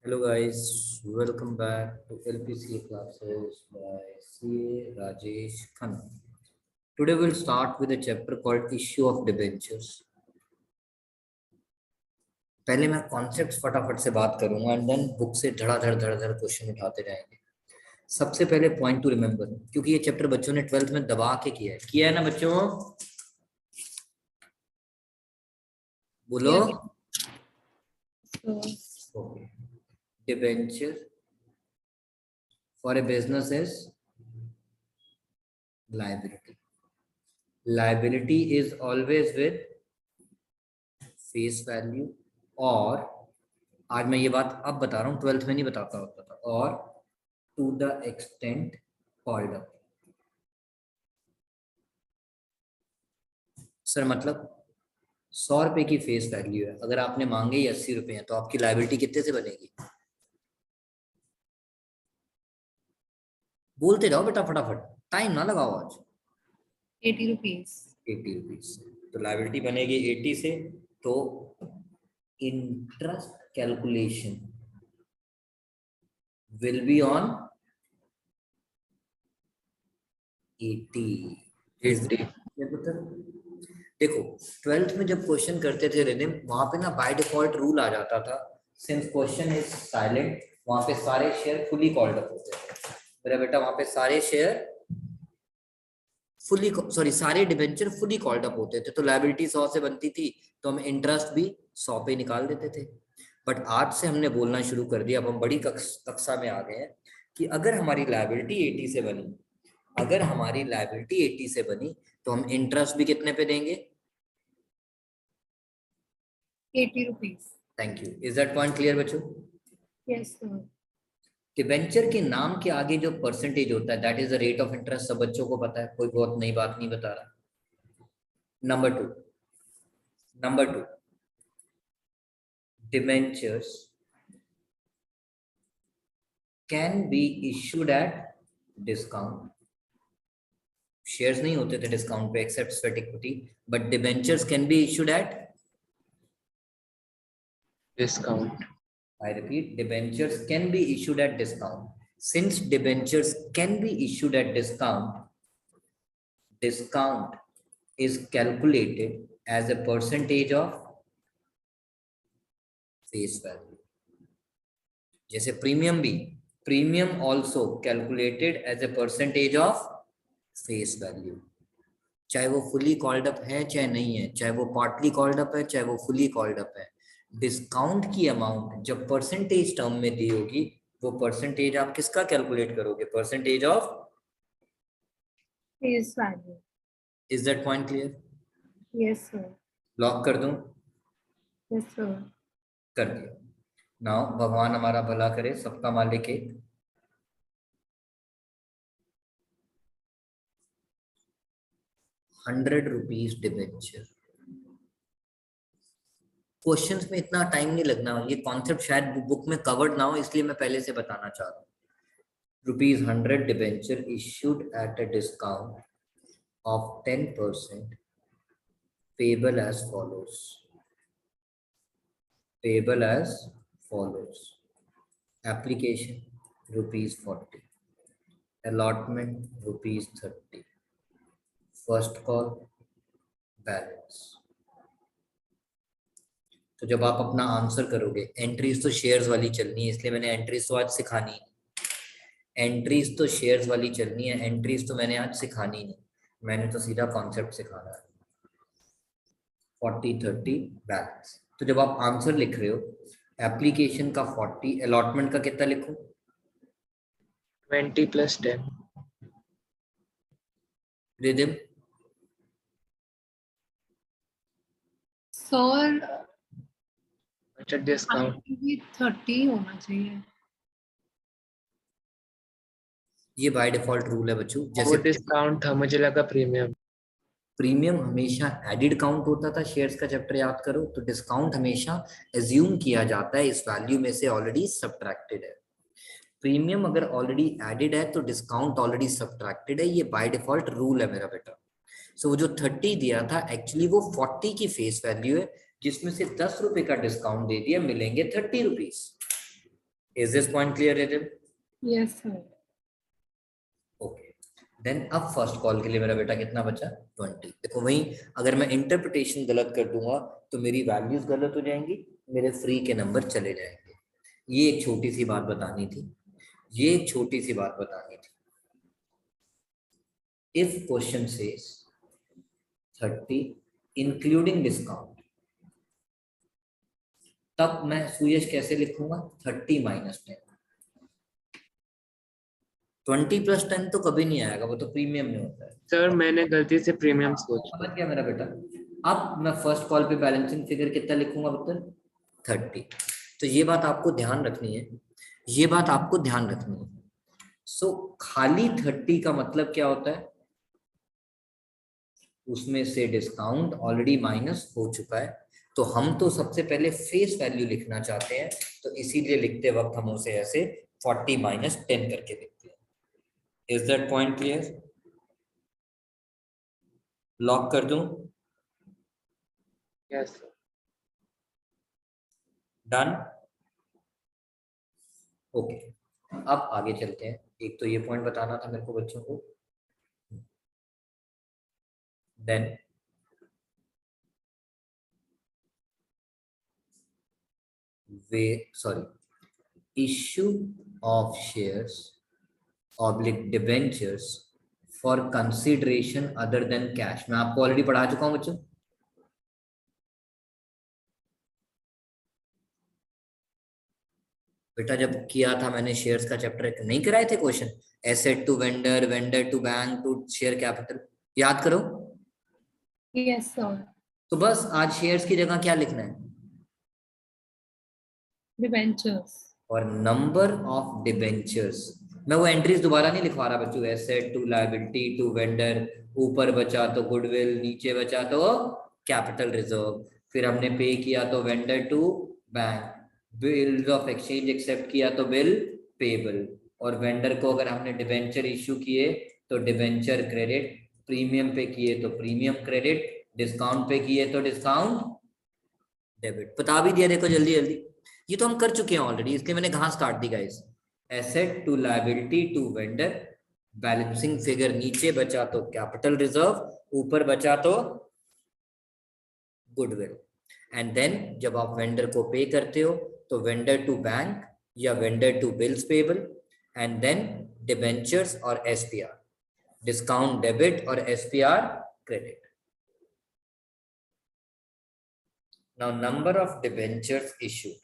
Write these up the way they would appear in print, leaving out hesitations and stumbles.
Hello guys, welcome back to LPCA classes by CA Rajesh Khanna. Today we'll start with a chapter called Issue of Debentures. पहले मैं concepts फटाफट से बात करूंगा and then book से धड़ाधड़ धड़ाधड़ क्वेश्चन उठाते जाएंगे। सबसे पहले पॉइंट टू रिमेंबर, क्योंकि ये चैप्टर बच्चों ने 12th में दबा के किया है ना बच्चों, बोलो। Okay, debenture for a business is liability. Liability is always with face value, और आज मैं ये बात अब बता रहा हूँ, 12th में नहीं बताता होता था, और to the extent called up. Sir मतलब 100 रुपए की फेस वैल्यू है, अगर आपने मांगे ही 80 रुपए हैं तो आपकी लाइबिलिटी कितने से बनेगी? बोलते जाओ बेटा फटाफट, टाइम ना लगाओ आज। 80 रुपीज। 80 रुपीज तो लाइबिलिटी बनेगी 80 से। तो interest calculation will be on 80। देखो 12th में जब क्वेश्चन करते थे रिनिम, वहां पे ना बाय डिफॉल्ट रूल आ जाता था, सिंस क्वेश्चन इज साइलेंट, वहां पे सारे शेयर फुली कॉल्ड अप होते थे। मेरा बेटा वहां पे सारे शेयर सारे डिबेंचर फुली कॉल्ड अप होते थे, तो लायबिलिटी 100 से बनती थी, तो हम इंटरेस्ट भी 100 पे निकाल देते थे। बट आज से हमने बोलना शुरू कर दिया, अब हम बड़ी कक्षा में आ गए हैं कि अगर हमारी लायबिलिटी 80 से बनी, अगर हमारी लायबिलिटी 80 से बनी तो हम इंटरेस्ट भी कितने पे देंगे? 80 rupees. Thank you. Is that point clear बच्चों? Yes sir. डिबेंचर के नाम के आगे जो परसेंटेज होता है that is the rate of interest, सब बच्चों को पता है, कोई बहुत नई बात नहीं बता रहा। Number two, debentures can be issued at discount. Shares नहीं होते थे डिस्काउंट पे except sweat equity, but debentures can be issued at discount. I repeat, debentures can be issued at discount. Since debentures can be issued at discount, discount is calculated as a percentage of face value. जैसे premium also calculated as a percentage of face value. चाहे वो fully called up है चाहे नहीं है, चाहे वो partly called up है चाहे वो फुली कॉल्ड अप है, डिस्काउंट की अमाउंट जब परसेंटेज टर्म में दी होगी, वो परसेंटेज आप किसका कैलकुलेट करोगे? Percentage of face value. Is that point clear? Yes sir. Lock कर दूं? Yes sir. कर दिया। नाउ भगवान हमारा भला करे, सबका मालिक एक। ₹100 डिबेंचर। क्वेश्चंस में इतना टाइम नहीं लगना, ये कॉन्सेप्ट शायद बुक में कवर्ड ना हो, इसलिए मैं पहले से बताना चाह रहा हूँ। ₹100 debenture issued at a discount of 10% payable as follows. Payable as follows. Application ₹40. Allotment ₹30. First call balance. तो जब आप अपना आंसर करोगे, एंट्रीज तो शेयर्स वाली चलनी है, इसलिए मैंने एंट्रीज तो आज सिखानी है, एंट्रीज तो शेयर्स वाली चलनी है, एंट्रीज तो मैंने आज सिखानी नहीं, मैंने तो सीधा कॉन्सेप्ट सिखाना है। 40-30 बैलेंस। तो जब आप आंसर लिख रहे हो, एप्लीकेशन का 40, अलॉटमेंट का कितना लिखूं? 20 plus 10. रिदम सर अच्छा डिस्काउंट 30 होना चाहिए। ये बाय डिफॉल्ट रूल है बच्चों। वो जैसे डिस्काउंट था, मुझे लगा प्रीमियम। प्रीमियम हमेशा एडिड काउंट होता था, शेयर्स का चैप्टर याद करो, तो डिस्काउंट हमेशा एज्यूम किया जाता है इस वैल्यू में से ऑलरेडी सब्ट्रैक्टेड है। प्रीमियम अगर ऑलरेडी एडिड है तो डिस्काउंट ऑलरेडी सब्ट्रैक्टेड है, ये बाय डिफॉल्ट रूल है मेरा बेटा। सो वो जो 30 दिया था एक्चुअली वो 40 की फेस वैल्यू है, जिसमें से 10 रुपए का डिस्काउंट दे दिया, मिलेंगे 30 rupees. Is this point clear, Rachel? Yes, sir. Okay, then अब फर्स्ट कॉल के लिए मेरा बेटा कितना बचा? 20। देखो वहीं अगर मैं इंटरप्रिटेशन गलत कर दूंगा तो मेरी वैल्यूज गलत हो जाएंगी, मेरे फ्री के नंबर चले जाएंगे। ये एक छोटी सी बात बतानी थी, ये एक छोटी सी बात बतानी थी। If question says 30 including discount, तब मैं सुयश कैसे लिखूंगा? 30 माइनस 10। 20 प्लस 10 तो कभी नहीं आएगा, वो तो प्रीमियम में होता है। सर मैंने गलती से प्रीमियम सोच समझ गया मेरा बेटा? अब मैं फर्स्ट कॉल पे बैलेंसिंग फिगर कितना लिखूंगा पुत्र? 30। तो ये बात आपको ध्यान रखनी है, ये बात आपको ध्यान रखनी है। सो खाली 30 का मतलब क्या होता है? उसमें से डिस्काउंट ऑलरेडी माइनस हो चुका है, तो हम तो सबसे पहले फेस वैल्यू लिखना चाहते हैं, तो इसीलिए लिखते वक्त हम उसे ऐसे 40 माइनस 10 करके लिखते हैं। Is that point clear? Lock कर दूं? Yes sir. डन? ओके, अब आगे चलते हैं। एक तो ये पॉइंट बताना था मेरे को बच्चों को। Then we sorry issue of shares oblique debentures for consideration other than cash. मैं आपको ऑलरेडी पढ़ा चुका हूं बच्चों। बेटा जब किया था मैंने शेयर्स का चैप्टर, नहीं कराए थे question? Asset to vendor, vendor to bank to share capital, याद करो। Yes, sir. तो बस आज शेयर्स की जगह क्या लिखना है? Debentures. और नंबर ऑफ डिबेंचर्स। मैं वो एंट्रीज दोबारा नहीं लिखवा रहा बच्चों। Asset to liability to vendor, ऊपर बचा तो गुडविल, नीचे बचा तो कैपिटल रिजर्व, फिर हमने पे किया तो vendor to bank, bills of exchange accept किया तो बिल पेबल, और वेंडर को अगर हमने डिबेंचर इश्यू किए तो डिबेंचर क्रेडिट, प्रीमियम पे किए तो प्रीमियम क्रेडिट, डिस्काउंट पे किए तो डिस्काउंट डेबिट। बता भी दिया देखो जल्दी जल्दी, ये तो हम कर चुके हैं ऑलरेडी, इसलिए मैंने घास काट दी guys. Asset to liability to vendor, balancing figure नीचे बचा तो कैपिटल रिजर्व, ऊपर बचा तो गुडविल। एंड देन जब आप वेंडर को पे करते हो तो वेंडर टू बैंक या vendor to bills payable, and then debentures और एसपीआर, डिस्काउंट डेबिट और SPR credit. Now number of debentures issued,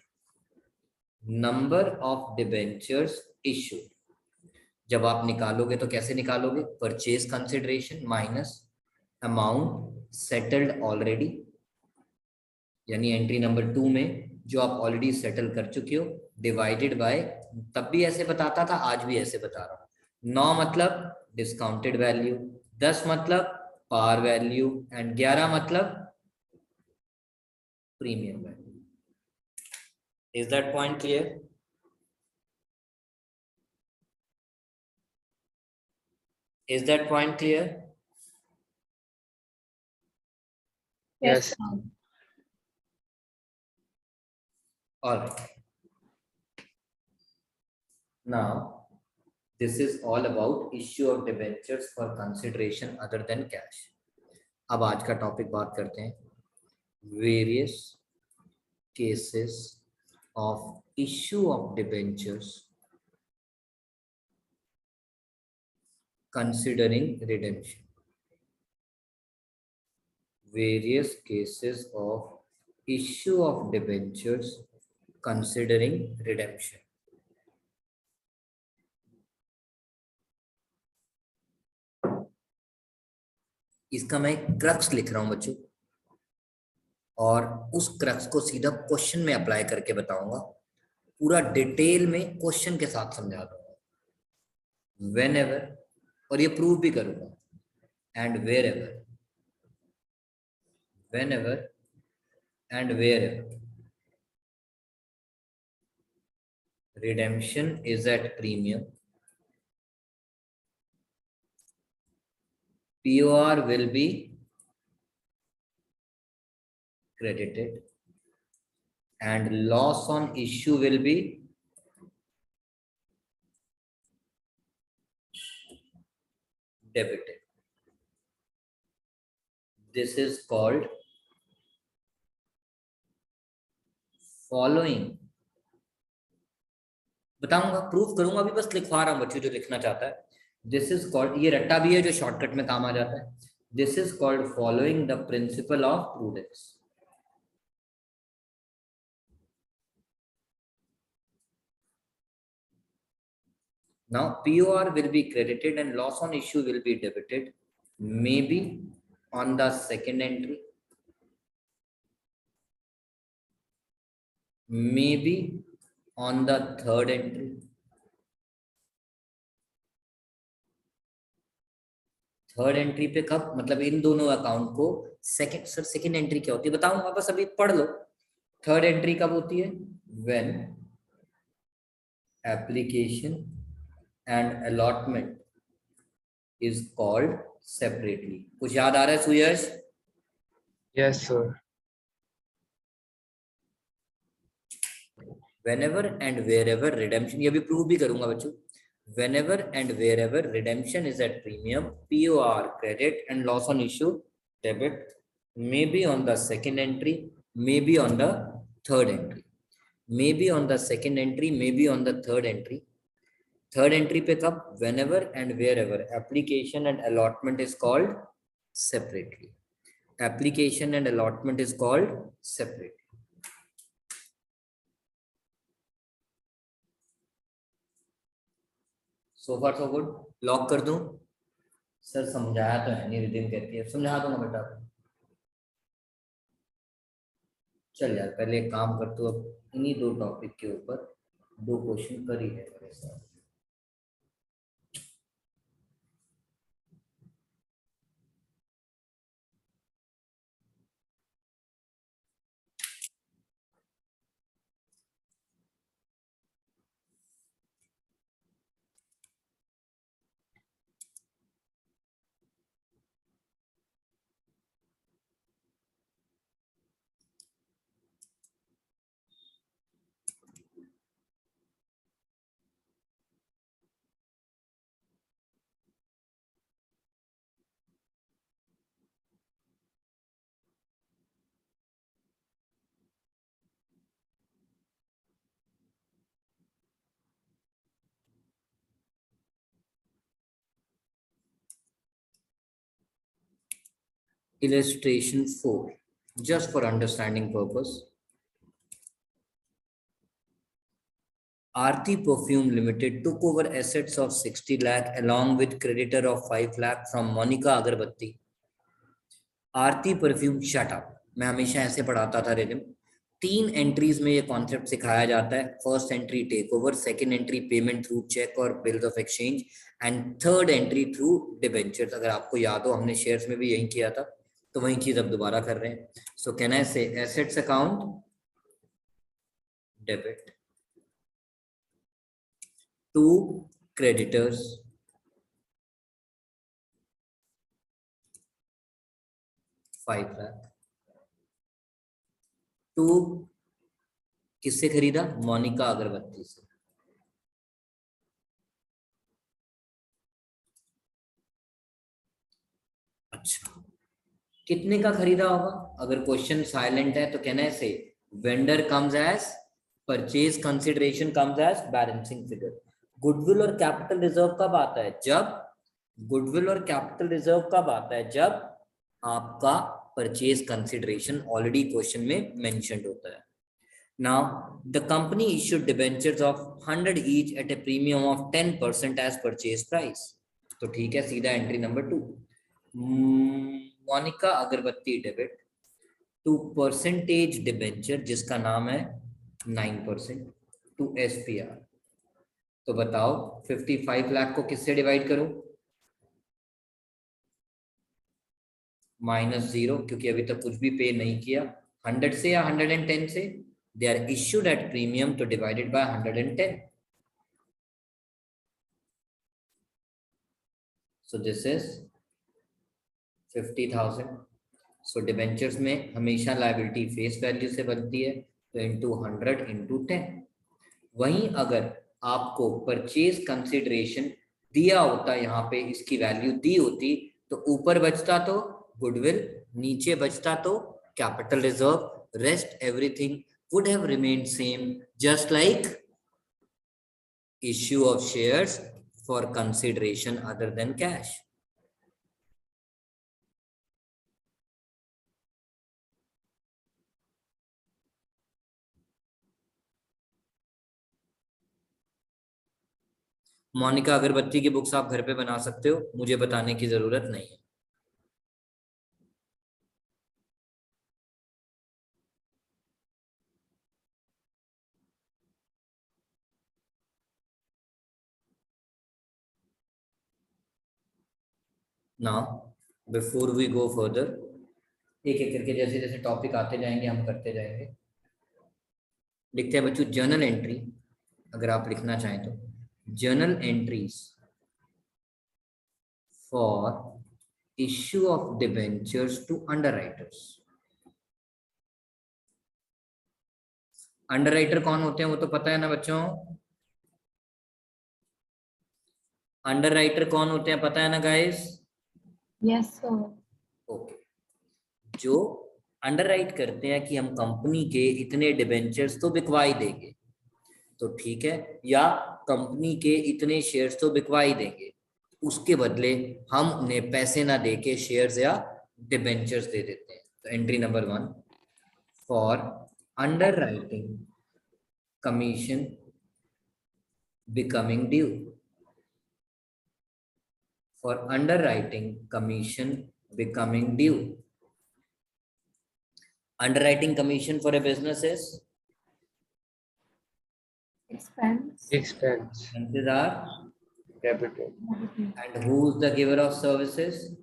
number of debentures issued, जब आप निकालोगे तो कैसे निकालोगे? Purchase consideration minus amount settled already, यानी एंट्री नंबर 2 में जो आप ऑलरेडी सेटल कर चुके हो, डिवाइडेड बाय, तब भी ऐसे बताता था आज भी ऐसे बता रहा हूं, 9 मतलब डिस्काउंटेड वैल्यू, 10 मतलब पार वैल्यू, एंड 11 मतलब premium value. Is that point clear? Is that point clear? Yes, Yes. sir. All right. Now, this is all about issue of debentures for consideration other than cash. अब आज का topic बात करते हैं, various cases of issue of debentures considering redemption. Various cases of issue of debentures considering redemption. इसका मैं एक crux लिख रहा हूं बच्चों, और उस क्रक्स को सीधा क्वेश्चन में अप्लाई करके बताऊंगा, पूरा डिटेल में क्वेश्चन के साथ समझा दूंगा। Whenever, और ये प्रूव भी करूंगा, and wherever, whenever and wherever redemption is at premium, POR will be credited and loss on issue will be debited. This is called following. बताऊंगा, प्रूफ करूंगा, अभी बस लिखवा रहा हूं बच्चों जो लिखना चाहता है. दिस इज कॉल्ड, ये रट्टा भी है जो शॉर्टकट में काम आ जाता है. This is called following the principal of prudence. Now POR will be credited and loss on issue will be debited, maybe on the second entry, maybe on the third entry. Third entry पे कब, मतलब इन दोनों account को second, sir second entry क्या होती है बताऊंगा, बस अभी पढ़ लो. थर्ड एंट्री कब होती है? When application and allotment is called separately. कुछ याद आ रहा है सुयश? Yes, sir. Whenever and wherever redemption, ये भी प्रूव भी करूंगा बच्चों. Whenever and wherever redemption is at premium, POR credit and loss on issue debit, maybe on the second entry, maybe on the third entry, maybe on the second entry, maybe on the third entry. Third entry पे कब? Whenever and wherever application and allotment is called separately. Application and allotment is called separately. So far so good. Lock कर दूं? Sir समझाया तो है नहीं, rhythm कहती है समझा दूंगा बेटा. चल यार पहले एक काम कर, तू अब इन्हीं दो टॉपिक के ऊपर दो क्वेश्चन कर ही है मेरे साथ. Illustration 4, just for understanding purpose. Aarti Perfume Limited took over assets of 60 lakh along with creditor of 5 lakh from Monica Agarbatti. Aarti Perfume, shut up. मैं हमेशा ऐसे पढ़ाता था रिदिम. 3 एंट्रीज में ये कॉन्सेप्ट सिखाया जाता है. First entry take over, second entry payment through cheque और bills of exchange, and third entry through debentures. अगर आपको याद हो हमने शेयर्स में भी यही किया था, तो वही चीज अब दोबारा कर रहे हैं. सो can I say assets account debit to creditors, $5 lakh, to किससे खरीदा? मोनिका अगरबत्ती से. अच्छा, कितने का खरीदा होगा? अगर क्वेश्चन साइलेंट है तो कहना है say vendor comes as purchase consideration comes as balancing figure. Goodwill और कैपिटल रिजर्व कब आता है? जब गुडविल और कैपिटल रिजर्व कब आता है? जब आपका परचेज कंसिडरेशन ऑलरेडी क्वेश्चन में मेंशन्ड होता है. Now the company issued debentures of 100 each at a premium of 10% as purchase price. तो ठीक है, सीधा एंट्री नंबर 2. मोनिका अगरबत्ती डेबिट टू परसेंटेज डिबेंचर जिसका नाम है 9% टू SPR. तो बताओ 55 लाख को किससे डिवाइड करूं? -0, क्योंकि अभी तक कुछ भी पे नहीं किया. 100 से या 110 से? They are issued at premium, तो divided by 110. So this is 50,000. So debentures में हमेशा liability face value से बनती है, तो into 100 into 10. वहीं अगर आपको परचेज कंसिडरेशन दिया होता, यहाँ पे इसकी वैल्यू दी होती, तो ऊपर बचता तो गुडविल, नीचे बचता तो capital reserve, rest everything would have remained same, just like issue of shares for consideration other than cash. Monika, अगरबत्ती की बुक्स आप घर पे बना सकते हो, मुझे बताने की जरूरत नहीं है। Now, before we go further, एक एक करके जैसे जैसे टॉपिक आते जाएंगे हम करते जाएंगे। लिखते हैं बच्चों जर्नल एंट्री, अगर आप लिखना चाहें तो journal entries for issue of debentures to underwriters. Underwriter कौन होते हैं वो तो पता है ना बच्चों? अंडरराइटर कौन होते हैं पता है ना गाइस? Yes, sir. ओके, जो अंडरराइट करते हैं कि हम कंपनी के इतने डिबेंचर्स तो बिकवाई देंगे, तो ठीक है, या कंपनी के इतने शेयर्स तो बिकवाई देंगे, उसके बदले हम उन्हें पैसे ना देके शेयर्स या डिबेंचर्स दे देते हैं। तो entry number 1 for underwriting commission becoming due, for underwriting commission becoming due. Underwriting commission for a business is Expense. Expense. expenses are, Capital. and who's the giver of services?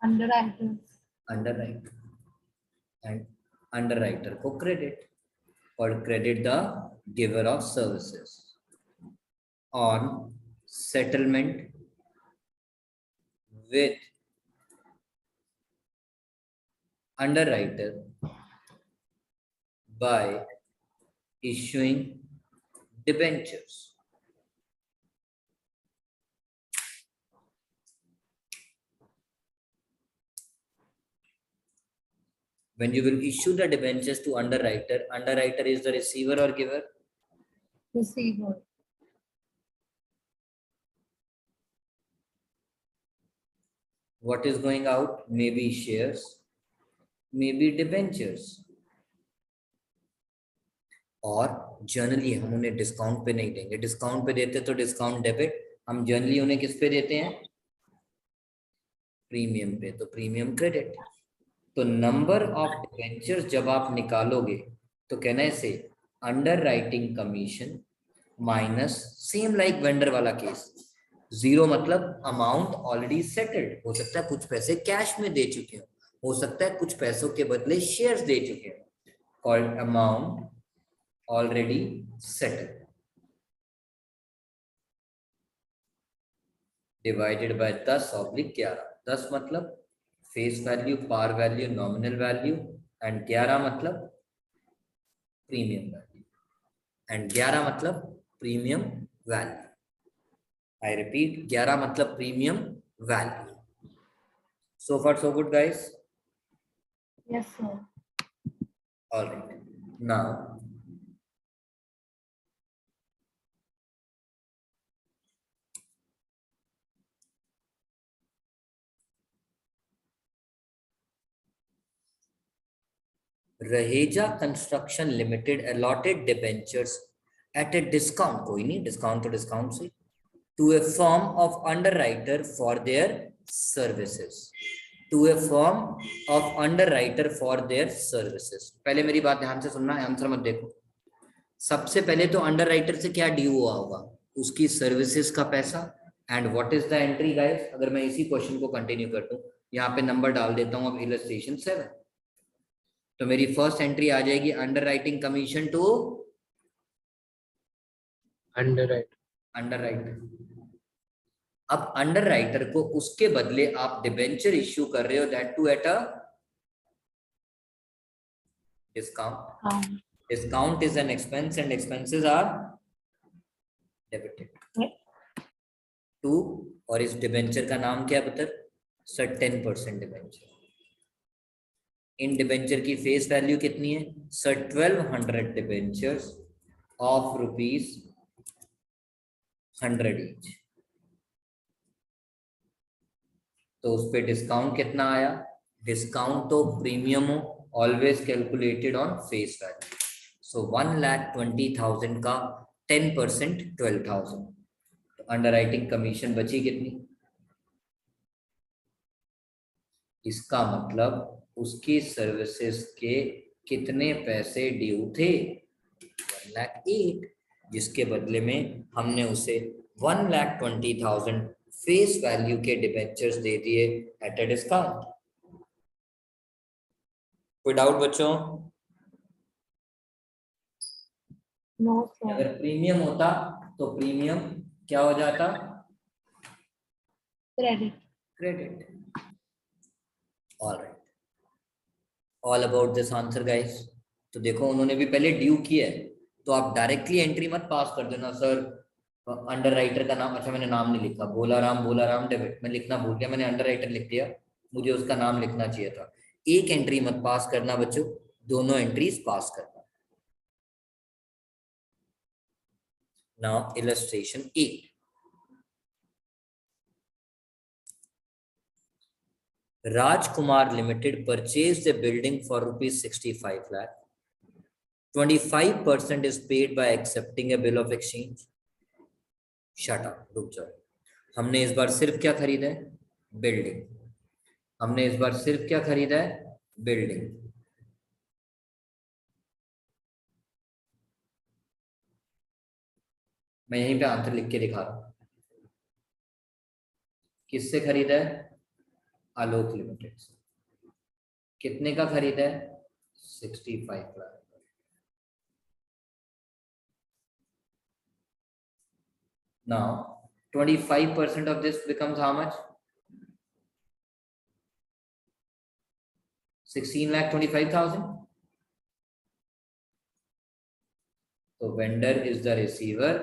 Underwriters. Underwriter. And underwriter को credit, or credit the giver of services on settlement with underwriter by issuing debentures. When you will issue the debentures to underwriter, underwriter is the receiver or giver? Receiver. What is going out? Maybe shares, maybe debentures. और generally हम उन्हें discount पे नहीं देंगे, discount पे देते तो discount debit, हम जनरली उन्हें किस पे देते हैं? प्रीमियम पे, तो प्रीमियम क्रेडिट। तो नंबर ऑफ डिबेंचर्स जब आप निकालोगे तो कहना से underwriting commission minus, same like vendor वाला केस, जीरो मतलब अमाउंट ऑलरेडी सेटल्ड, हो सकता है कुछ पैसे कैश में दे चुके हो सकता है कुछ पैसों के बदले शेयर्स दे चुके हो, called amount already settled, divided by 10/11। 10 मतलब face value, par value, nominal value, and 11 मतलब प्रीमियम वैल्यू, एंड 11 मतलब प्रीमियम वैल्यू। I repeat, 11 मतलब premium value. So far so good guys? Yes, sir. All right. Now Raheja Construction Limited allotted debentures at a discount, कोई नहीं, discount तो discount से, to a firm of underwriter for their services, to a firm of underwriter for their services। पहले मेरी बात ध्यान से सुनना, आंसर मत देखो। सबसे पहले तो अंडरराइटर से क्या ड्यू हुआ होगा? उसकी सर्विसेज का पैसा। And what is the entry guys? अगर मैं इसी क्वेश्चन को कंटिन्यू कर दूं, यहाँ पे नंबर डाल देता हूं अब इलस्ट्रेशन 7, तो मेरी फर्स्ट एंट्री आ जाएगी अंडरराइटिंग कमीशन टू अंडरराइटर। अब अंडरराइटर को उसके बदले आप डिबेंचर इश्यू कर रहे हो, that too at a discount. Discount is an expense and expenses are debited. 2 और इस डिबेंचर का नाम क्या है पुत्र? Sir 10% debenture. इन डिबेंचर की फेस वैल्यू कितनी है sir? 1200 debentures of rupees 100 each. तो उस पे डिस्काउंट कितना आया? डिस्काउंट तो प्रीमियम हो, always calculated on face value. So 1,20,000 का 10% 12,000। तो अंडरराइटिंग कमीशन बची कितनी? इसका मतलब उसकी सर्विसेज के कितने पैसे ड्यू थे? 1,08,000, जिसके बदले में हमने उसे 1,20,000 फेस वैल्यू के डिबेंचर्स दे दिए एट अ डिस्काउंट। कोई डाउट बच्चों? No, sir. अगर प्रीमियम होता तो प्रीमियम क्या हो जाता? Credit. Credit. All right, all about this answer guys. तो देखो उन्होंने भी पहले ड्यू किया है, तो आप डायरेक्टली एंट्री मत पास कर देना सर अंडर राइटर का नाम। अच्छा मैंने नाम नहीं लिखा, बोला राम डेबिट, मैं लिखना भूल गया, मैंने अंडर राइटर लिख दिया, मुझे उसका नाम लिखना चाहिए था। एक एंट्री मत पास करना बच्चों, दोनों एंट्रीज पास करना। Now illustration 8। Rajkumar Limited purchased a building for rupees 65 lakh. 25% is paid by accepting a bill of exchange. Shut up, रुक जाओ। हमने इस बार सिर्फ क्या खरीदा है? बिल्डिंग। हमने इस बार सिर्फ क्या खरीदा है? बिल्डिंग। मैं यहीं पे आंसर लिख के दिखा रहा हूं। किससे खरीदा है? आलोक लिमिटेड से। कितने का खरीदा है? 65 lakh. Now 25% of this becomes how much? 16,25,000. So vendor is the receiver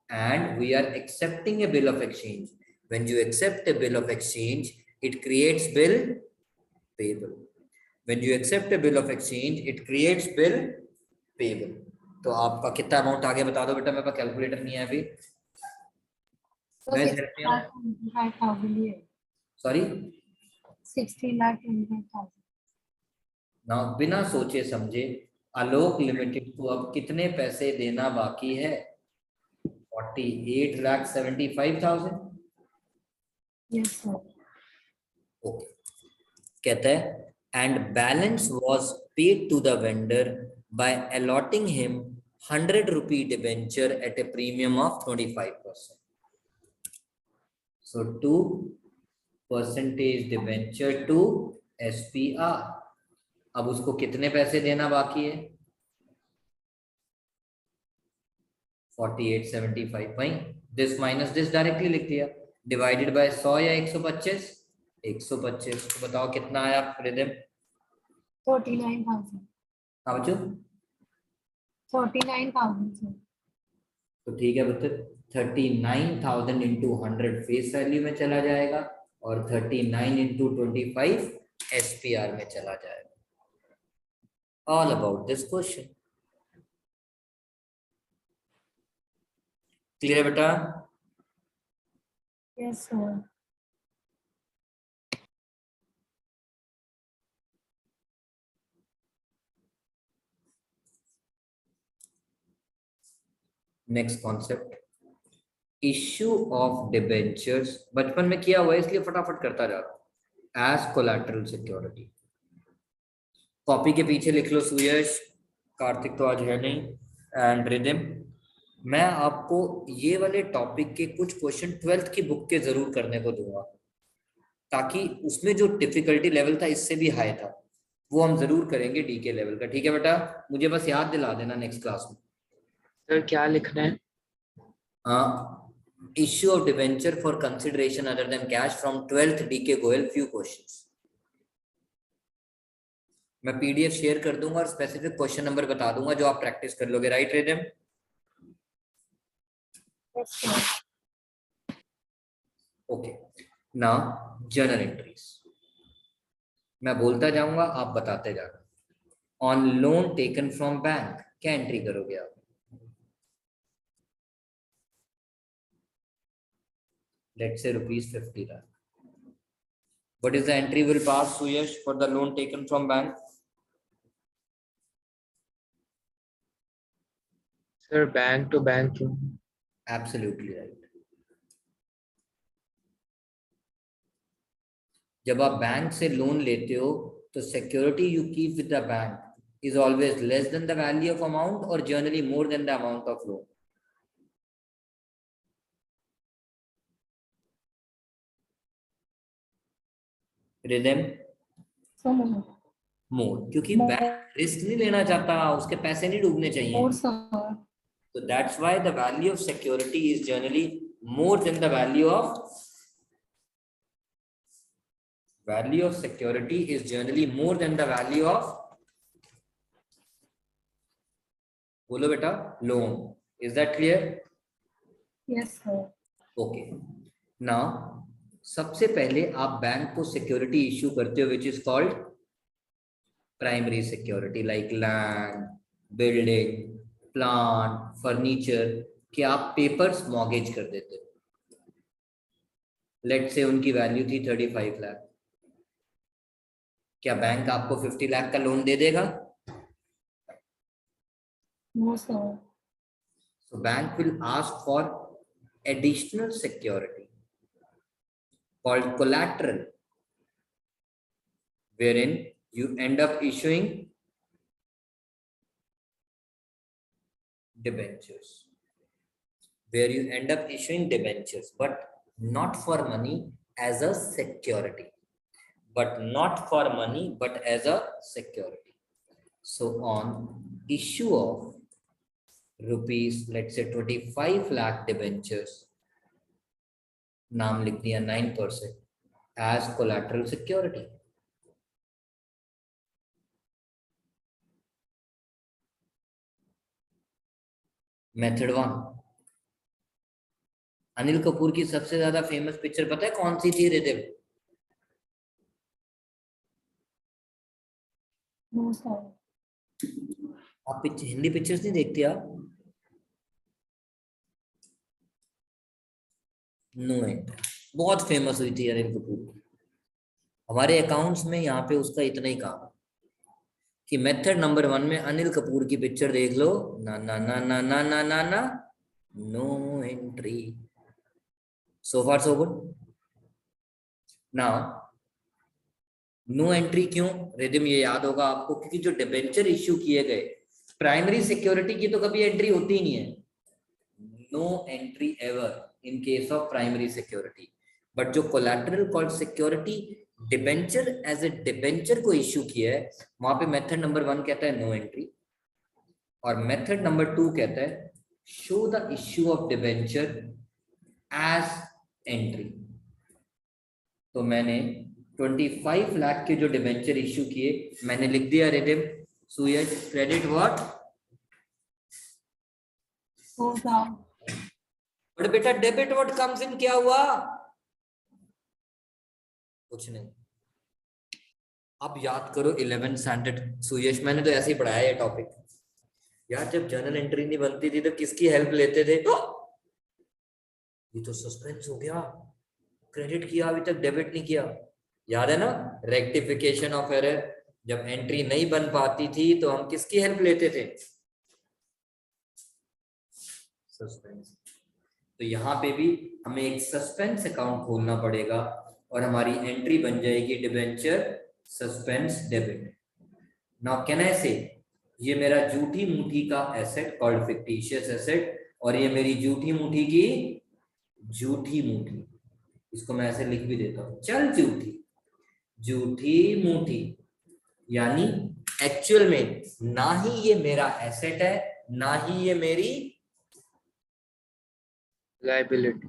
and we are accepting a bill of exchange. When you accept a bill of exchange, it creates bill payable. When you accept a bill of exchange, it creates bill payable. तो आपका कितना amount आगे बता दो बेटा, मेरे पास calculator नहीं है अभी। So मैं 16,25,000 ये. सॉरी 16,25,000. ना, बिना सोचे समझे आलोक लिमिटेड को अब कितने पैसे देना बाकी है? 48,75,000। Yes, sir. ओके, कहता है and balance was paid to the vendor by allotting him 100 rupee debenture at a premium of 25%. So 2% debenture to SPR। अब उसको कितने पैसे देना बाकी है? 48,75 भाई, दिस माइनस दिस डायरेक्टली लिख दिया, डिवाइडेड बाय 100 या 125? 125। तो बताओ कितना आया रिदम? 49,000. हाँ बच्चों, 49,000, sir. तो ठीक है बच्चों, 39,000 इंटू 100 फेस वैल्यू में चला जाएगा और 39 इंटू 25 SPR में चला जाएगा। All about this question. Clear है बेटा? Yes, sir. Next concept, issue of debentures. बचपन में किया हुआ है इसलिए फटाफट करता जा रहा हूं। एज कोलैटरल सिक्योरिटी, कॉपी के पीछे लिख लो सुयश, कार्तिक तो आज है नहीं, एंड रिदम। मैं आपको ये वाले टॉपिक के कुछ क्वेश्चन 12th की बुक के जरूर करने को दूंगा, ताकि उसमें जो डिफिकल्टी लेवल था इससे भी हाई था, वो हम जरूर करेंगे DK लेवल का। ठीक है बेटा, मुझे बस याद दिला देना नेक्स्ट क्लास में। सर क्या लिखना है? Issue of debenture for consideration other than cash from 12th DK Goel, few questions. मैं PDF शेयर कर दूंगा और स्पेसिफिक क्वेश्चन नंबर बता दूंगा जो आप प्रैक्टिस कर लोगे। Right rhythm? Yes, sir. Okay, now journal entries मैं बोलता जाऊंगा, आप बताते जाना। On loan taken from bank क्या एंट्री करोगे आप? Let's say ₹50 lakh. What is the entry will pass, Suyash, for the loan taken from bank? Sir, bank to bank loan. Absolutely right. जब आप बैंक से लोन लेते हो तो security you keep with the bank is always less than the value of amount और generally more than the amount of loan. Ridhim So more. More, क्योंकि More. Bank risk नहीं लेना चाहता, उसके पैसे नहीं डूबने चाहिए. More, sir. So that's why the value of security is generally more than the value of security is generally more than the value of, बोलो बेटा, loan. Is that clear? Yes, sir. Okay. Now सबसे पहले आप bank को security issue करते हो which is called primary security, like land, building, plant, furniture कि आप पेपर्स मॉर्गेज कर देते हो. लेट्स से उनकी वैल्यू थी 35 लाख. क्या बैंक आपको 50 लाख का लोन दे देगा? No, sir. So bank will ask for additional security called collateral, wherein you end up issuing debentures, but not for money as a security, So on issue of rupees, let's say 25 lakh debentures, नाम लिख दिया 9% as collateral security. Method 1. Anil Kapoor की सबसे ज्यादा famous picture पता है कौन सी थी रिदिम? No, sir. आप हिंदी पिक्चर्स नहीं देखते आप? नो एंट्री बहुत फेमस हुई थी अनिल कपूर की. हमारे अकाउंट्स में यहाँ पे उसका इतना ही काम कि मेथड नंबर 1 में अनिल कपूर की पिक्चर देख लो, ना ना ना ना ना ना ना ना, no entry. So far so good. Now no entry क्यों रिदिम, ये याद होगा आपको, क्योंकि जो डिबेंचर इश्यू किए गए प्राइमरी सिक्योरिटी की तो कभी एंट्री होती ही नहीं है. No entry ever in case of primary security. But जो collateral called security debenture as a debenture को इश्यू किया है, वहां पे मेथड नंबर 1 कहता है नो एंट्री और मेथड नंबर 2 कहता है show the issue of debenture as entry. तो मैंने 25 लाख के जो डिबेंचर इश्यू किए मैंने लिख दिया रिदिम, सूयज, credit what Goes out. But बेटा डेबिट व्हाट कम्स इन क्या हुआ? कुछ नहीं. अब याद करो 11th स्टैंडर्ड सुयश, मैंने तो ऐसे ही पढ़ाया ये टॉपिक यार. जब जर्नल एंट्री नहीं बनती थी तो किसकी हेल्प लेते थे? ये तो सस्पेंस हो गया, क्रेडिट किया अभी तक डेबिट नहीं किया. याद है ना, रेक्टिफिकेशन ऑफ एरर. जब एंट्री नहीं बन पाती थी तो हम किसकी हेल्प लेते थे? सस्पेंस. तो यहाँ पे भी हमें एक सस्पेंस अकाउंट खोलना पड़ेगा और हमारी एंट्री बन जाएगी debenture suspense debit. Now can I से ये मेरा झूठी मुट्ठी का एसेट कॉल्ड फिक्टिशियस एसेट और ये मेरी झूठी मुट्ठी की झूठी मुट्ठी. इसको मैं ऐसे लिख भी देता हूं, चल झूठी मुट्ठी, यानी एक्चुअल में ना ही ये मेरा एसेट है ना ही ये मेरी Liability.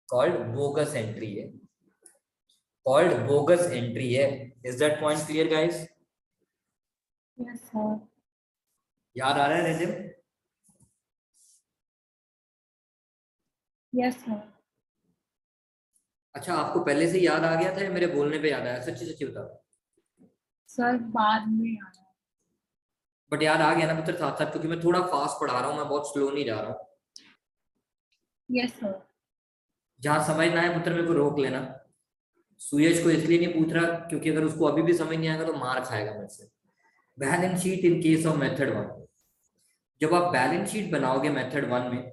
कॉल्ड बोगस एंट्री है. कॉल्ड बोगस एंट्री है. Is that point clear guys? Yes, sir. याद आ रहा है रिदिम? Yes, sir. अच्छा, आपको पहले से याद आ गया था या मेरे बोलने पे याद आया? सच्ची सच्ची बताओ। सर बाद में आया। बट याद आ गया ना पुत्र साथ साथ, क्योंकि मैं थोड़ा फास्ट पढ़ा रहा हूँ, मैं बहुत स्लो नहीं जा रहा हूँ। Yes sir. जहां समझ ना आए पुत्र मेरे को रोक लेना। सुयश को इसलिए नहीं पूछ रहा क्योंकि अगर उसको अभी भी समझ नहीं आएगा तो मार खाएगा मेरे से। Balance sheet in case of method 1। जब आप बैलेंस शीट बनाओगे मेथड 1 में,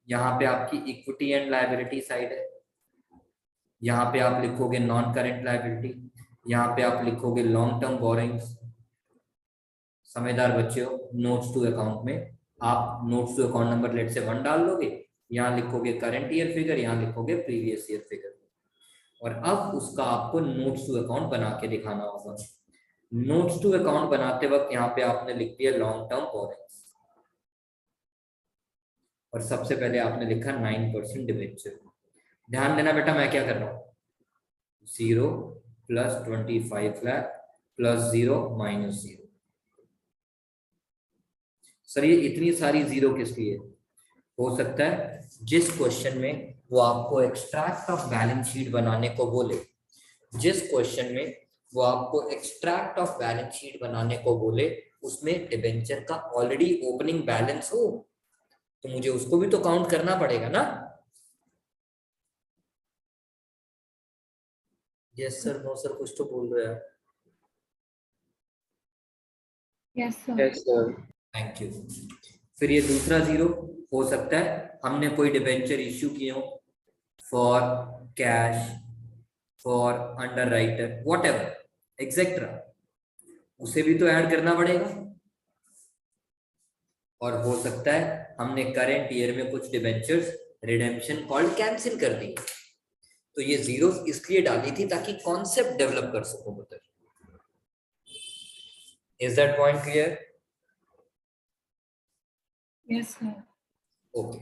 यहाँ पे आपकी इक्विटी एंड लायबिलिटी साइड है, यहाँ पे आप लिखोगे नॉन करेंट लायबिलिटी, यहाँ पे आप लिखोगे लॉन्ग टर्म बोरिंग्स। समझदार बच्चे हो, नोट्स टू अकाउंट में आप notes to account number let say 1 डाल दोगे, यहाँ लिखोगे करंट ईयर फिगर, यहाँ लिखोगे प्रीवियस ईयर फिगर, और अब उसका आपको नोट्स टू अकाउंट बना के दिखाना होगा। नोट्स टू अकाउंट बनाते वक्त यहाँ पे आपने लिख दिया लॉन्ग टर्म बोरिंग्स, और सबसे पहले आपने लिखा 9% डिबेंचर। ध्यान देना बेटा, मैं क्या कर रहा हूँ, 0 plus 25 lakh plus 0 minus 0। Sir ये इतनी सारी जीरो किस लिए? हो सकता है जिस क्वेश्चन में वो आपको एक्सट्रैक्ट ऑफ बैलेंस शीट बनाने को बोले, जिस क्वेश्चन में वो आपको एक्सट्रैक्ट ऑफ बैलेंस शीट बनाने को बोले, उसमें डिबेंचर का ऑलरेडी ओपनिंग बैलेंस हो, तो मुझे उसको भी तो काउंट करना पड़ेगा ना। यस सर, नो सर, कुछ तो बोल रहे हैं। Yes sir. Yes, sir. Thank you. फिर ये दूसरा जीरो हो सकता है हमने कोई डिबेंचर इश्यू किए हो for cash, for under writer, what ever etcetera, उसे भी तो ऐड करना पड़ेगा। और हो सकता है हमने करंट ईयर में कुछ डिबेंचर्स रिडेम्पशन कॉल्ड कैंसिल कर दी, तो ये जीरो इसलिए डाली थी ताकि कॉन्सेप्ट डेवलप कर सको better. Is that point clear? Yes sir. Okay.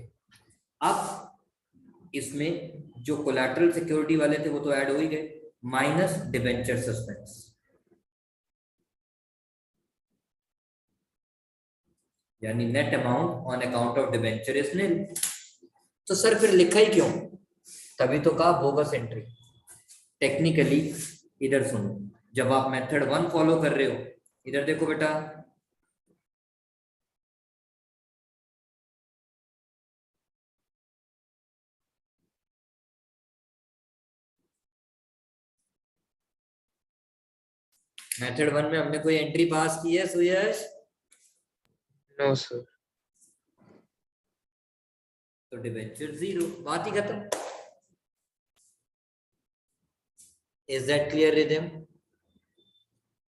अब इसमें जो कोलैटरल सिक्योरिटी वाले थे वो तो ऐड हो ही गए, माइनस डिबेंचर सस्पेंस, यानी net amount on account of debenture is निल। तो सर फिर लिखा ही क्यों? तभी तो कहा बोगस एंट्री। टेक्निकली इधर सुनो, जब आप मेथड 1 फॉलो कर रहे हो, इधर देखो बेटा, मेथड 1 में हमने कोई एंट्री पास की है सुयश? No, sir. तो डिबेंचर जीरो, बात ही खत्म। Is that clear rhythm?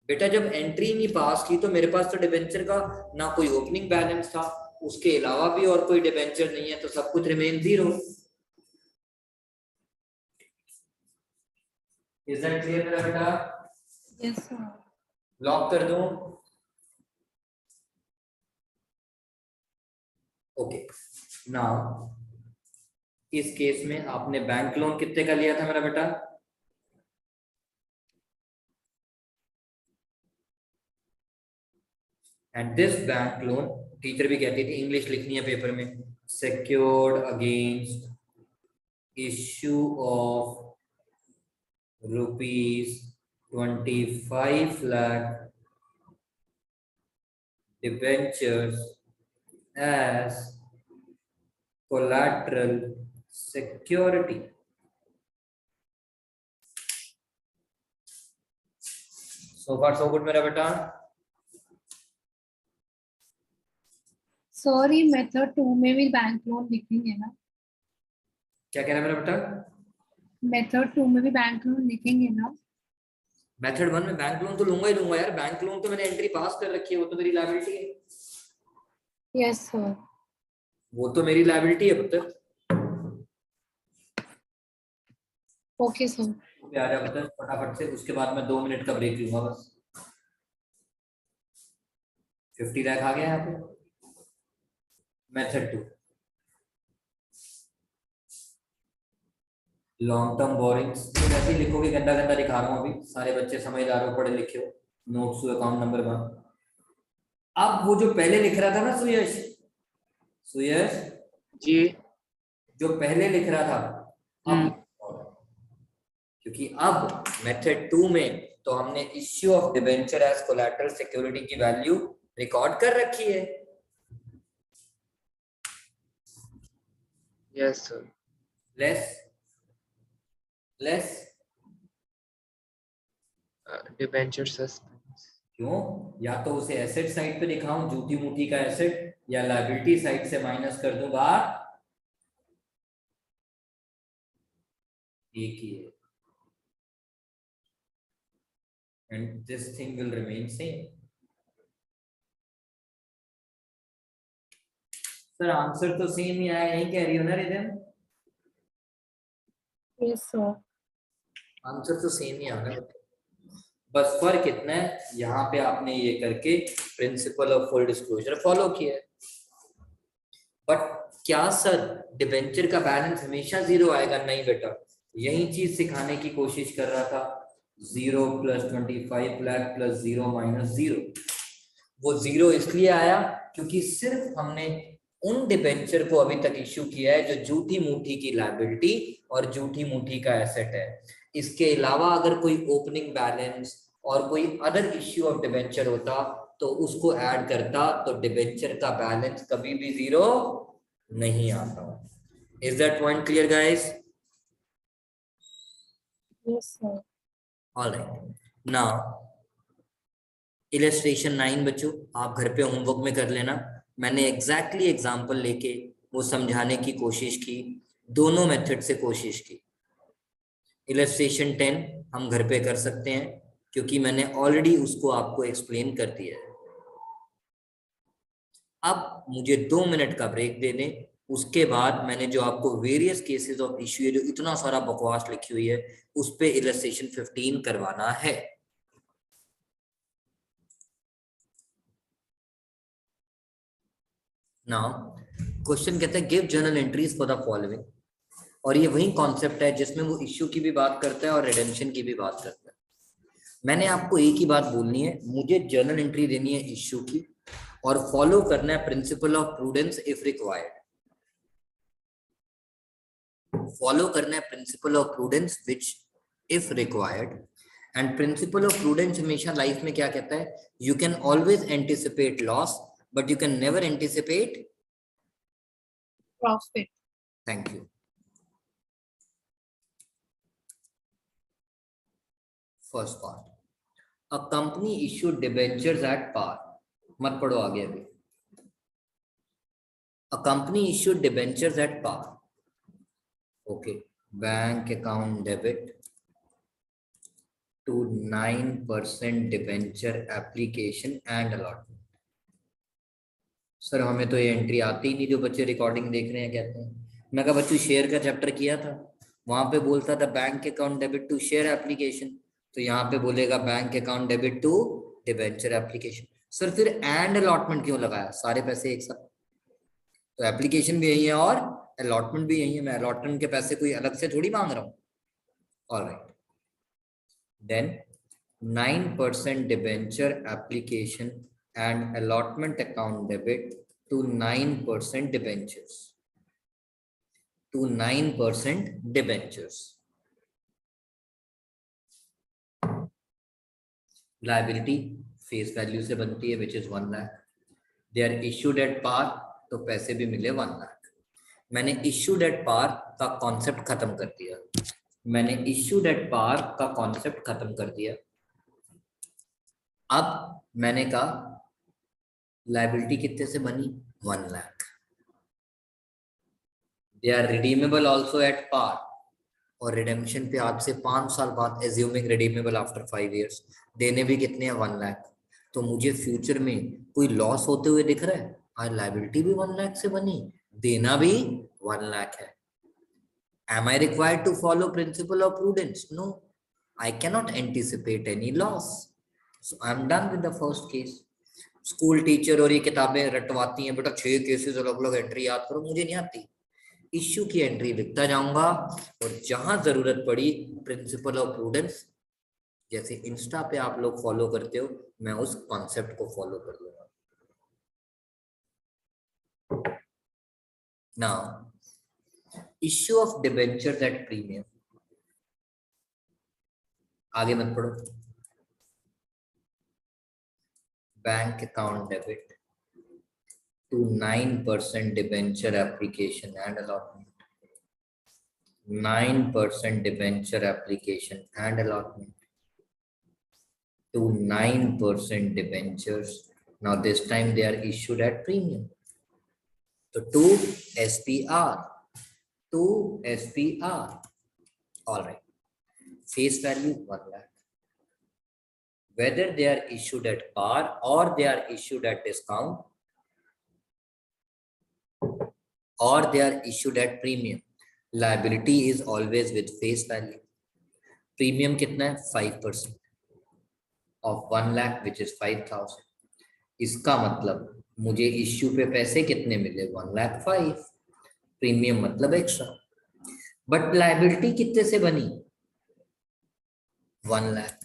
बेटा जब एंट्री नहीं पास की तो मेरे पास तो डिबेंचर का ना कोई ओपनिंग बैलेंस था, उसके अलावा भी और कोई डिबेंचर नहीं है, तो सब कुछ remain zero. Is that clear मेरा बेटा? Yes sir. लॉक कर दूं? ओके। नाउ इस केस में आपने बैंक लोन कितने का लिया था मेरा बेटा? And this bank loan, teacher भी कहती थी इंग्लिश लिखनी है पेपर में, secured against issue of rupees 25 lakh debentures as collateral security. So far so good मेरा बेटा। सॉरी मेथड 2 में भी बैंक लोन लिखेंगे ना? क्या कह रहा है मेरा बेटा? मेथड 2 में भी बैंक लोन लिखेंगे ना? मेथड 1 में बैंक लोन तो लूंगा ही लूंगा यार, बैंक लोन तो मैंने एंट्री पास कर रखी है, वो तो मेरी लायबिलिटी है। Yes sir. वो तो मेरी लायबिलिटी है पुत्र। Okay sir. आ जा पुत्र फटाफट से, उसके बाद मैं 2 मिनट का ब्रेक लूंगा बस। 50 लाख आ गया यहाँ पे। मेथड 2, लॉन्ग टर्म बोरिंग्स, तो वैसे ही लिखोगे, गंदा गंदा दिखा रहा हूँ अभी, सारे बच्चे समझदार हो, पढ़े लिखे हो। Notes to account number 1। अब वो जो पहले लिख रहा था ना सुयश, सुयश जी। जो पहले लिख रहा था अब, क्योंकि अब मेथड 2 में तो हमने issue of debenture as collateral security की वैल्यू रिकॉर्ड कर रखी है। Yes, sir. लेस Debenture suspense. क्यों? या तो उसे एसेट साइड पे दिखाऊं झूठी मूठी का एसेट, या लायबिलिटी साइड से माइनस कर दूं बाहर, एक ही है, and this thing will remain same. Sir answer तो सेम ही आया, यही कह रही हो ना रिदम? Yes sir. आंसर तो सेम ही आ रहा है, बस फर्क इतना है यहाँ पे आपने ये करके principle of full disclosure follow किया है। बट क्या सर डिबेंचर का बैलेंस हमेशा जीरो आएगा? नहीं बेटा, यही चीज सिखाने की कोशिश कर रहा था। 0 + 25 लाख + 0 - 0, वो 0 इसलिए आया क्योंकि सिर्फ हमने उन डिबेंचर को अभी तक इश्यू किया है जो झूठी मूठी की लायबिलिटी और झूठी मूठी का एसेट है। इसके अलावा अगर कोई ओपनिंग बैलेंस और कोई अदर इश्यू ऑफ डिबेंचर होता तो उसको ऐड करता, तो डिबेंचर का बैलेंस कभी भी 0 नहीं आता। Is that point clear guys? Yes sir. Alright, now illustration 9 बच्चों आप घर पे होमवर्क में कर लेना। मैंने एग्जैक्टली एग्जांपल लेके वो समझाने की कोशिश की, दोनों मेथड से कोशिश की। इलस्ट्रेशन 10 हम घर पे कर सकते हैं क्योंकि मैंने ऑलरेडी उसको आपको एक्सप्लेन कर दिया है। अब मुझे 2 मिनट का ब्रेक दे दें, उसके बाद मैंने जो आपको वेरियस केसेस ऑफ इश्यू है, जो इतना सारा बकवास लिखी हुई है, उस पे इलस्ट्रेशन 15 करवाना है। नाउ क्वेश्चन कहता है give journal entries for the following, और ये वही कॉन्सेप्ट है जिसमें वो इश्यू की भी बात करता है और रिडेम्पशन की भी बात करता है। मैंने आपको एक ही बात बोलनी है, मुझे जर्नल एंट्री देनी है इश्यू की और फॉलो करना है principle of prudence if required. Follow करना है principle of prudence which if required. And principle of prudence हमेशा लाइफ में क्या कहता है? You can always anticipate loss but you can never anticipate profit. Thank you. First part, a company issued debentures at par, मत पढ़ो आगे अभी। A company issued debentures at par, okay, bank account debit to 9% debenture application and allotment. Sir हमें तो ये entry आती ही नहीं, जो बच्चे रिकॉर्डिंग देख रहे हैं कहते हैं। मैं कहा बच्चों शेयर का चैप्टर किया था, वहां पे बोलता था bank account debit to share application, तो यहाँ पे बोलेगा bank account debit to debenture application. Sir फिर एंड अलॉटमेंट क्यों लगाया? सारे पैसे एक साथ, तो एप्लीकेशन भी यही है और अलॉटमेंट भी यही है, मैं अलॉटमेंट के पैसे कोई अलग से थोड़ी मांग रहा हूँ। Alright, then 9% debenture application and allotment account debit to 9% debentures, to 9% debentures. Liability face value से बनती है which is 1 lakh, they are issued at par, तो पैसे भी मिले 1 लाख। मैंने issued at par का कॉन्सेप्ट खत्म कर दिया, मैंने issued at par का कॉन्सेप्ट खत्म कर दिया। अब मैंने कहा लायबिलिटी कितने से बनी? 1 lakh. They are redeemable also at par, और रिडेम्पशन पे आज से 5 साल बाद, एज्यूमिंग रिडीमेबल आफ्टर 5 years, देने भी कितने हैं? 1 लाख। तो मुझे फ्यूचर में कोई लॉस होते हुए दिख रहा है? आज लायबिलिटी भी 1 लाख से बनी, देना भी 1 लाख है। Am I required to follow principle of prudence? No, I cannot anticipate any loss. So I'm done with the first case. School teacher और ये किताबें रटवाती हैं, बेटा 6 केसेस अलग अलग एंट्री याद करो, मुझे नहीं आती। इश्यू की एंट्री लिखता जाऊंगा और जहां जरूरत पड़ी प्रिंसिपल ऑफ प्रूडेंस, जैसे इंस्टा पे आप लोग फॉलो करते हो, मैं उस कॉन्सेप्ट को फॉलो कर लूंगा। Now issue of debentures at premium, आगे मत पढ़ो। Bank account debit to 9% debenture application and allotment. 9% debenture application and allotment to 9% debentures. Now this time they are issued at premium. So to SPR. To SPR. All right. Face value 1 lakh. Whether they are issued at par or they are issued at discount, or they are issued at premium, liability is always with face value. Premium कितना है? 5% of 1 lakh which is 5,000. इसका मतलब मुझे issue पे पैसे कितने मिले? 1,05,000. Premium मतलब एक्स्ट्रा. बट लायबिलिटी कितने से बनी? 1 लाख.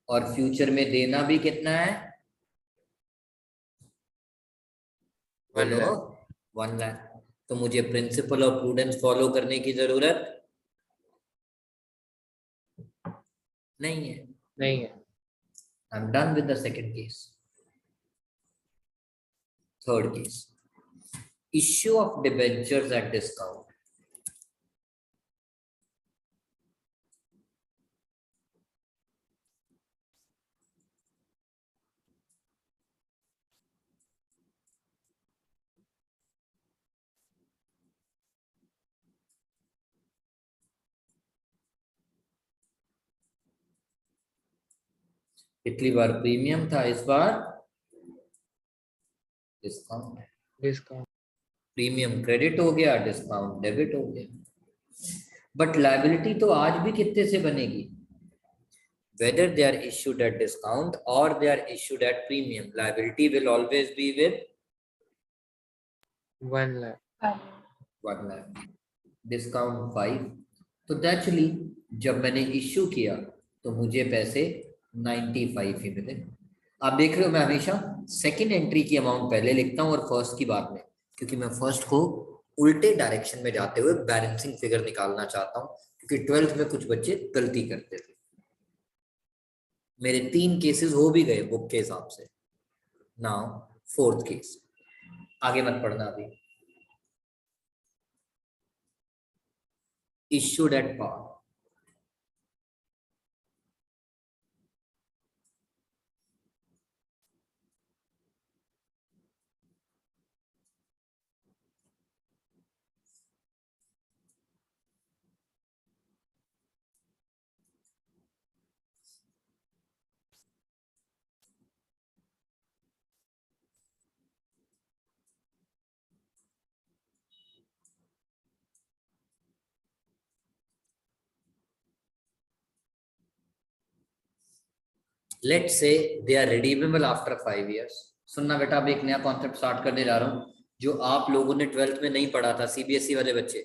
और फ्यूचर में देना भी कितना है? 1 lakh. 1 लाख. तो मुझे प्रिंसिपल ऑफ प्रूडेंस फॉलो करने की जरूरत नहीं है. नहीं है. I'm done with the second case. Third case. Issue of debentures at discount. पिछली बार प्रीमियम था, इस बार डिस्काउंट. डिस्काउंट. प्रीमियम क्रेडिट हो गया, डिस्काउंट डेबिट हो गया. बट लायबिलिटी तो आज भी कितने से बनेगी? Whether they are issued at discount or they are issued at premium, liability will always be with 1 lakh. 1 lakh. Discount 5. तो naturally जब मैंने इश्यू किया तो मुझे पैसे 95 ही मिले. आप देख रहे हो मैं हमेशा सेकंड एंट्री की अमाउंट पहले लिखता हूँ और फर्स्ट की बाद में, क्योंकि मैं फर्स्ट को उल्टे डायरेक्शन में जाते हुए बैलेंसिंग फिगर निकालना चाहता हूँ, क्योंकि 12th में कुछ बच्चे गलती करते थे. मेरे 3 केसेस हो भी गए बुक के हिसाब से. Now fourth case. आगे मत पढ़ना अभी. Issued at par. Let's say they are redeemable after 5 years. सुनना बेटा, अब एक नया कॉन्सेप्ट स्टार्ट करने जा रहा हूँ जो आप लोगों ने 12th में नहीं पढ़ा था. सीबीएसई वाले बच्चे,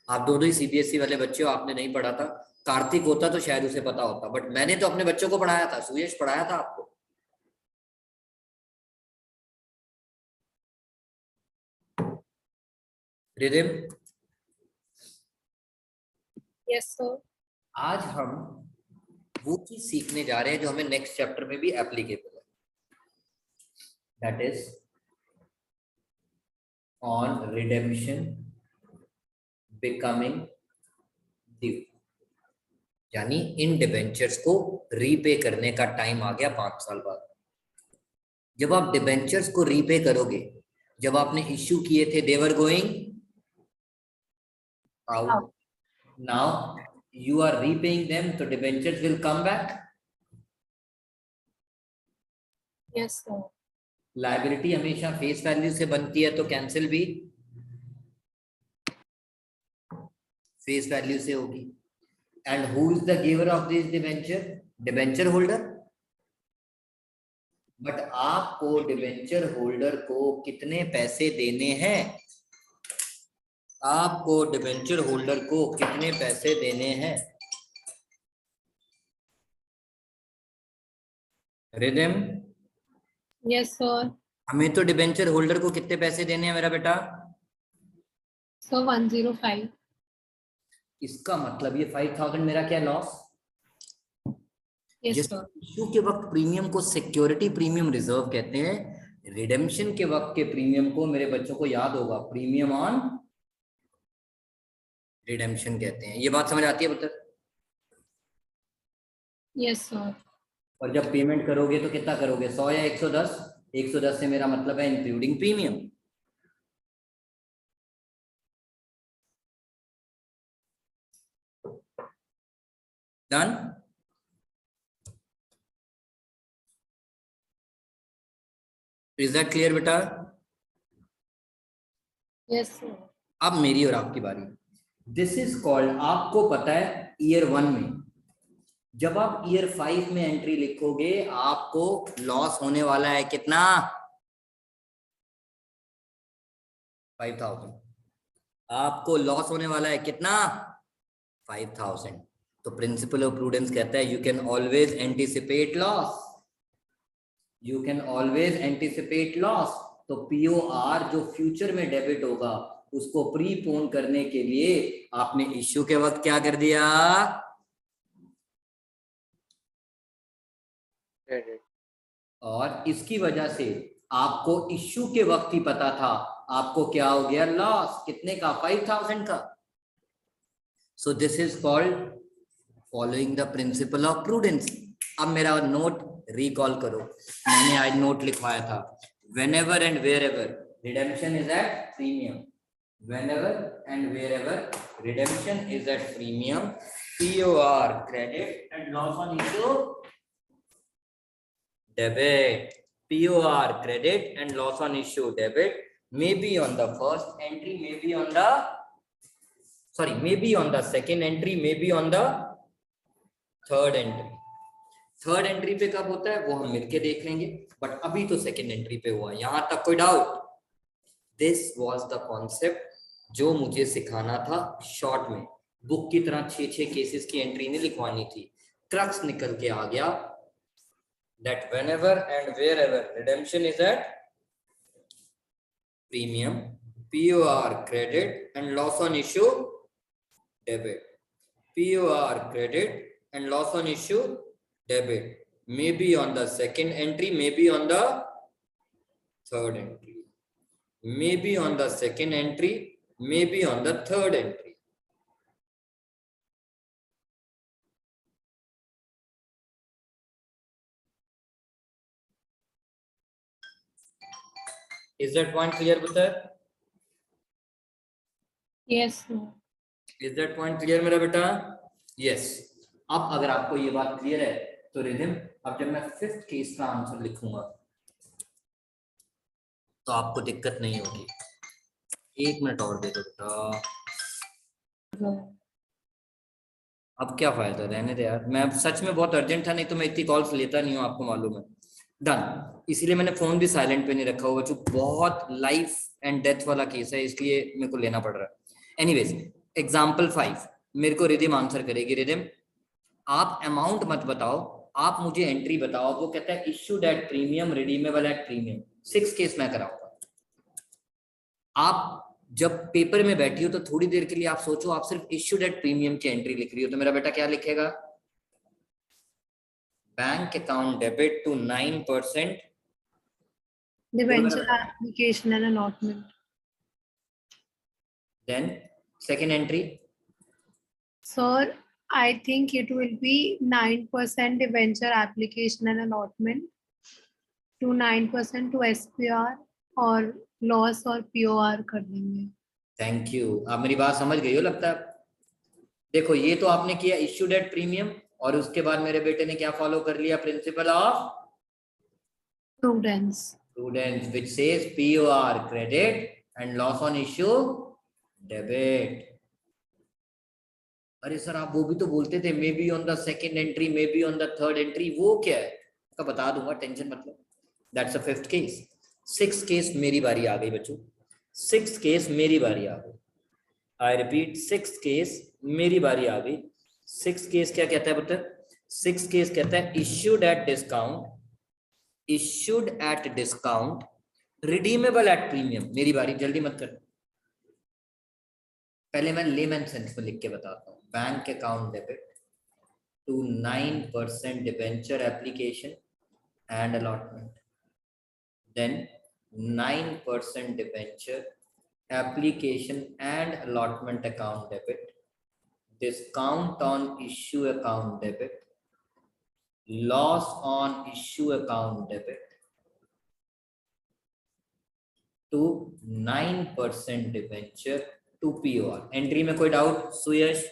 आप दोनों ही सीबीएसई वाले बच्चे हो, आपने नहीं पढ़ा था. कार्तिक होता तो शायद उसे पता होता, बट मैंने तो अपने बच्चों को पढ़ाया था. सुयश पढ़ाया था आपको. Rhythm, Yes, sir. आज हम वो चीज सीखने जा रहे हैं जो हमें नेक्स्ट चैप्टर में भी एप्लीकेबल है. That is on redemption becoming due. यानी इन डिबेंचर्स को रीपे करने का टाइम आ गया 5 साल बाद. जब आप डिबेंचर्स को रीपे करोगे, जब आपने इश्यू किए थे they were going out. Now you are repaying them, so debentures will come back. Yes, sir. Liability हमेशा फेस वैल्यू से बनती है, तो कैंसिल भी फेस वैल्यू से होगी. And who is the giver of this debenture? Debenture holder. But आपको debenture holder को कितने पैसे देने हैं? आपको डिबेंचर होल्डर को कितने पैसे देने हैं? Rhythm, Yes, sir. हमें तो डिबेंचर होल्डर को कितने पैसे देने हैं मेरा बेटा? So 105. इसका मतलब ये 5000 मेरा क्या लॉस। Yes, जिस sir. इश्यू के वक्त प्रीमियम को सिक्योरिटी प्रीमियम रिजर्व कहते हैं, रिडेम्पशन के वक्त के प्रीमियम को मेरे बच्चों को याद होगा प्रीमियम ऑन रिडेम्पशन कहते हैं। ये बात समझ आती है पुत्र। Yes, sir. और जब पेमेंट करोगे तो कितना करोगे, 100 या 110? 110 से मेरा मतलब है including premium. Done. Is that clear बेटा? Yes, sir. अब मेरी और आपकी बारी। दिस इज कॉल्ड, आपको पता है ईयर 1 में, जब आप ईयर 5 में एंट्री लिखोगे आपको लॉस होने वाला है कितना, 5000। आपको लॉस होने वाला है कितना, 5000। तो प्रिंसिपल ऑफ प्रूडेंस कहता है you can always anticipate loss, you can always anticipate loss. तो पीओआर जो फ्यूचर में डेबिट होगा उसको प्रीपोन करने के लिए आपने इश्यू के वक्त क्या कर दिया, Credit. और इसकी वजह से आपको इश्यू के वक्त ही पता था आपको क्या हो गया लॉस, कितने का, 5000 का। सो this is called following the principal of prudence. अब मेरा नोट रिकॉल करो, मैंने आज नोट लिखवाया था, whenever and wherever redemption is at premium, whenever and wherever redemption is at premium, POR credit and loss on issue debit, POR credit and loss on issue debit may be on the first entry, may be on the, sorry, may be on the second entry, may be on the third entry। Third entry पे कब होता है वो हम मिलके देख लेंगे, but अभी तो सेकंड एंट्री पे हुआ, यहां तक कोई doubt? This was the concept जो मुझे सिखाना था शॉर्ट में, बुक की तरह 6 केसेस की एंट्री नहीं लिखवानी थी। क्रक्स निकल के आ गया that whenever and wherever redemption is at premium, POR credit and loss on issue debit, POR credit and loss on issue debit may be on the second entry, may be on the third entry, may be on the second entry, may be on the third entry। Is that point clear Putar? Yes, sir. Is that point clear मेरा बेटा? Yes। अब अगर आपको ये बात clear है तो rhythm, अब जब मैं 5th केस का आंसर लिखूंगा तो आपको दिक्कत नहीं होगी। 1 मिनट और दे दो बेटा। अब क्या फायदा, रहने दे यार, मैं सच में बहुत अर्जेंट था, नहीं तो मैं इतनी कॉल्स लेता नहीं हूँ, आपको मालूम है। डन। इसीलिए मैंने फोन भी साइलेंट पे नहीं रखा हुआ, जो बहुत लाइफ एंड डेथ वाला केस है, इसलिए मेरे को लेना पड़ रहा है। एनीवेज, एग्जाम्पल 5 मेरे को रिदिम आंसर करेगी। रिदिम आप अमाउंट मत बताओ, आप मुझे एंट्री बताओ। वो कहता है issued at premium, redeemable at premium. 6 case मैं कराऊंगा। आप जब पेपर में बैठी हो तो थोड़ी देर के लिए आप सोचो, आप सिर्फ इश्यूड एट प्रीमियम की एंट्री लिख रही हो, तो मेरा बेटा क्या लिखेगा, bank account debit to 9%, Debenture application and allotment. then second entry, Sir, I think it will be 9% debenture application and allotment to 9% to SPR और loss और POR कर देंगे। Thank you. आप मेरी बात समझ गई हो लगता है। देखो ये तो आपने किया इश्यूड एट प्रीमियम, और उसके बाद मेरे बेटे ने क्या फॉलो कर लिया, principle of Prudence. prudence which says POR credit and loss on issue debit। अरे सर आप वो भी तो बोलते थे may be on the second entry, may be on the third entry, वो क्या है का बता दूंगा, टेंशन मतलब। That's a 5th case. 6th case मेरी बारी आ गई बच्चों, 6th केस मेरी बारी आ गई। आई रिपीट, 6th केस मेरी बारी आ गई। 6th केस क्या कहता है पुत्र? 6th केस कहता है issued at discount, issued at discount, redeemable at premium. मेरी बारी, जल्दी मत कर। पहले मैं लेमन सेंस में लिख के बताता हूँ. Bank account debit to 9% debenture application and allotment. Then 9% debenture application and allotment account debit. Discount on issue account debit. Loss on issue account debit. To 9% debenture to POR. Entry में कोई doubt सुयश?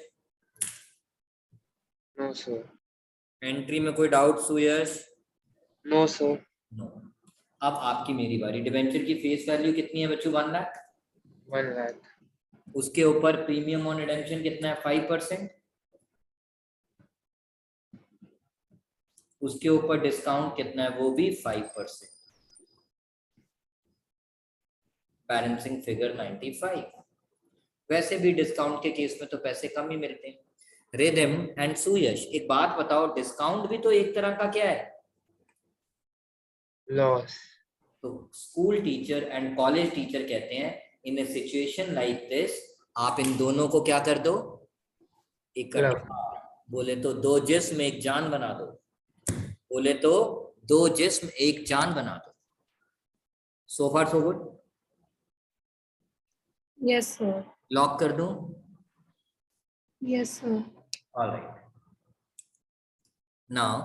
No, sir. Entry में कोई doubt सुयश? No, sir. No. अब आपकी मेरी बारी. Debenture की face value कितनी है बच्चों? 1 लाख. 1 lakh. उसके ऊपर प्रीमियम ऑन रिडेम्पशन कितना है? 5%. उसके ऊपर डिस्काउंट कितना है? वो भी 5%. Balancing figure 95. वैसे भी डिस्काउंट के केस में तो पैसे कम ही मिलते हैं. रिदम एंड सुयश, एक बात बताओ, डिस्काउंट भी तो एक तरह का क्या है? Loss. तो school teacher and college teacher कहते हैं इन ए सिचुएशन लाइक दिस आप इन दोनों को क्या कर दो? इकट्ठा. बोले तो दो जिस्म एक जान बना दो. बोले तो दो जिस्म एक जान बना दो. So far so good. Yes, sir. Lock कर दूं? Yes, sir. Alright. Now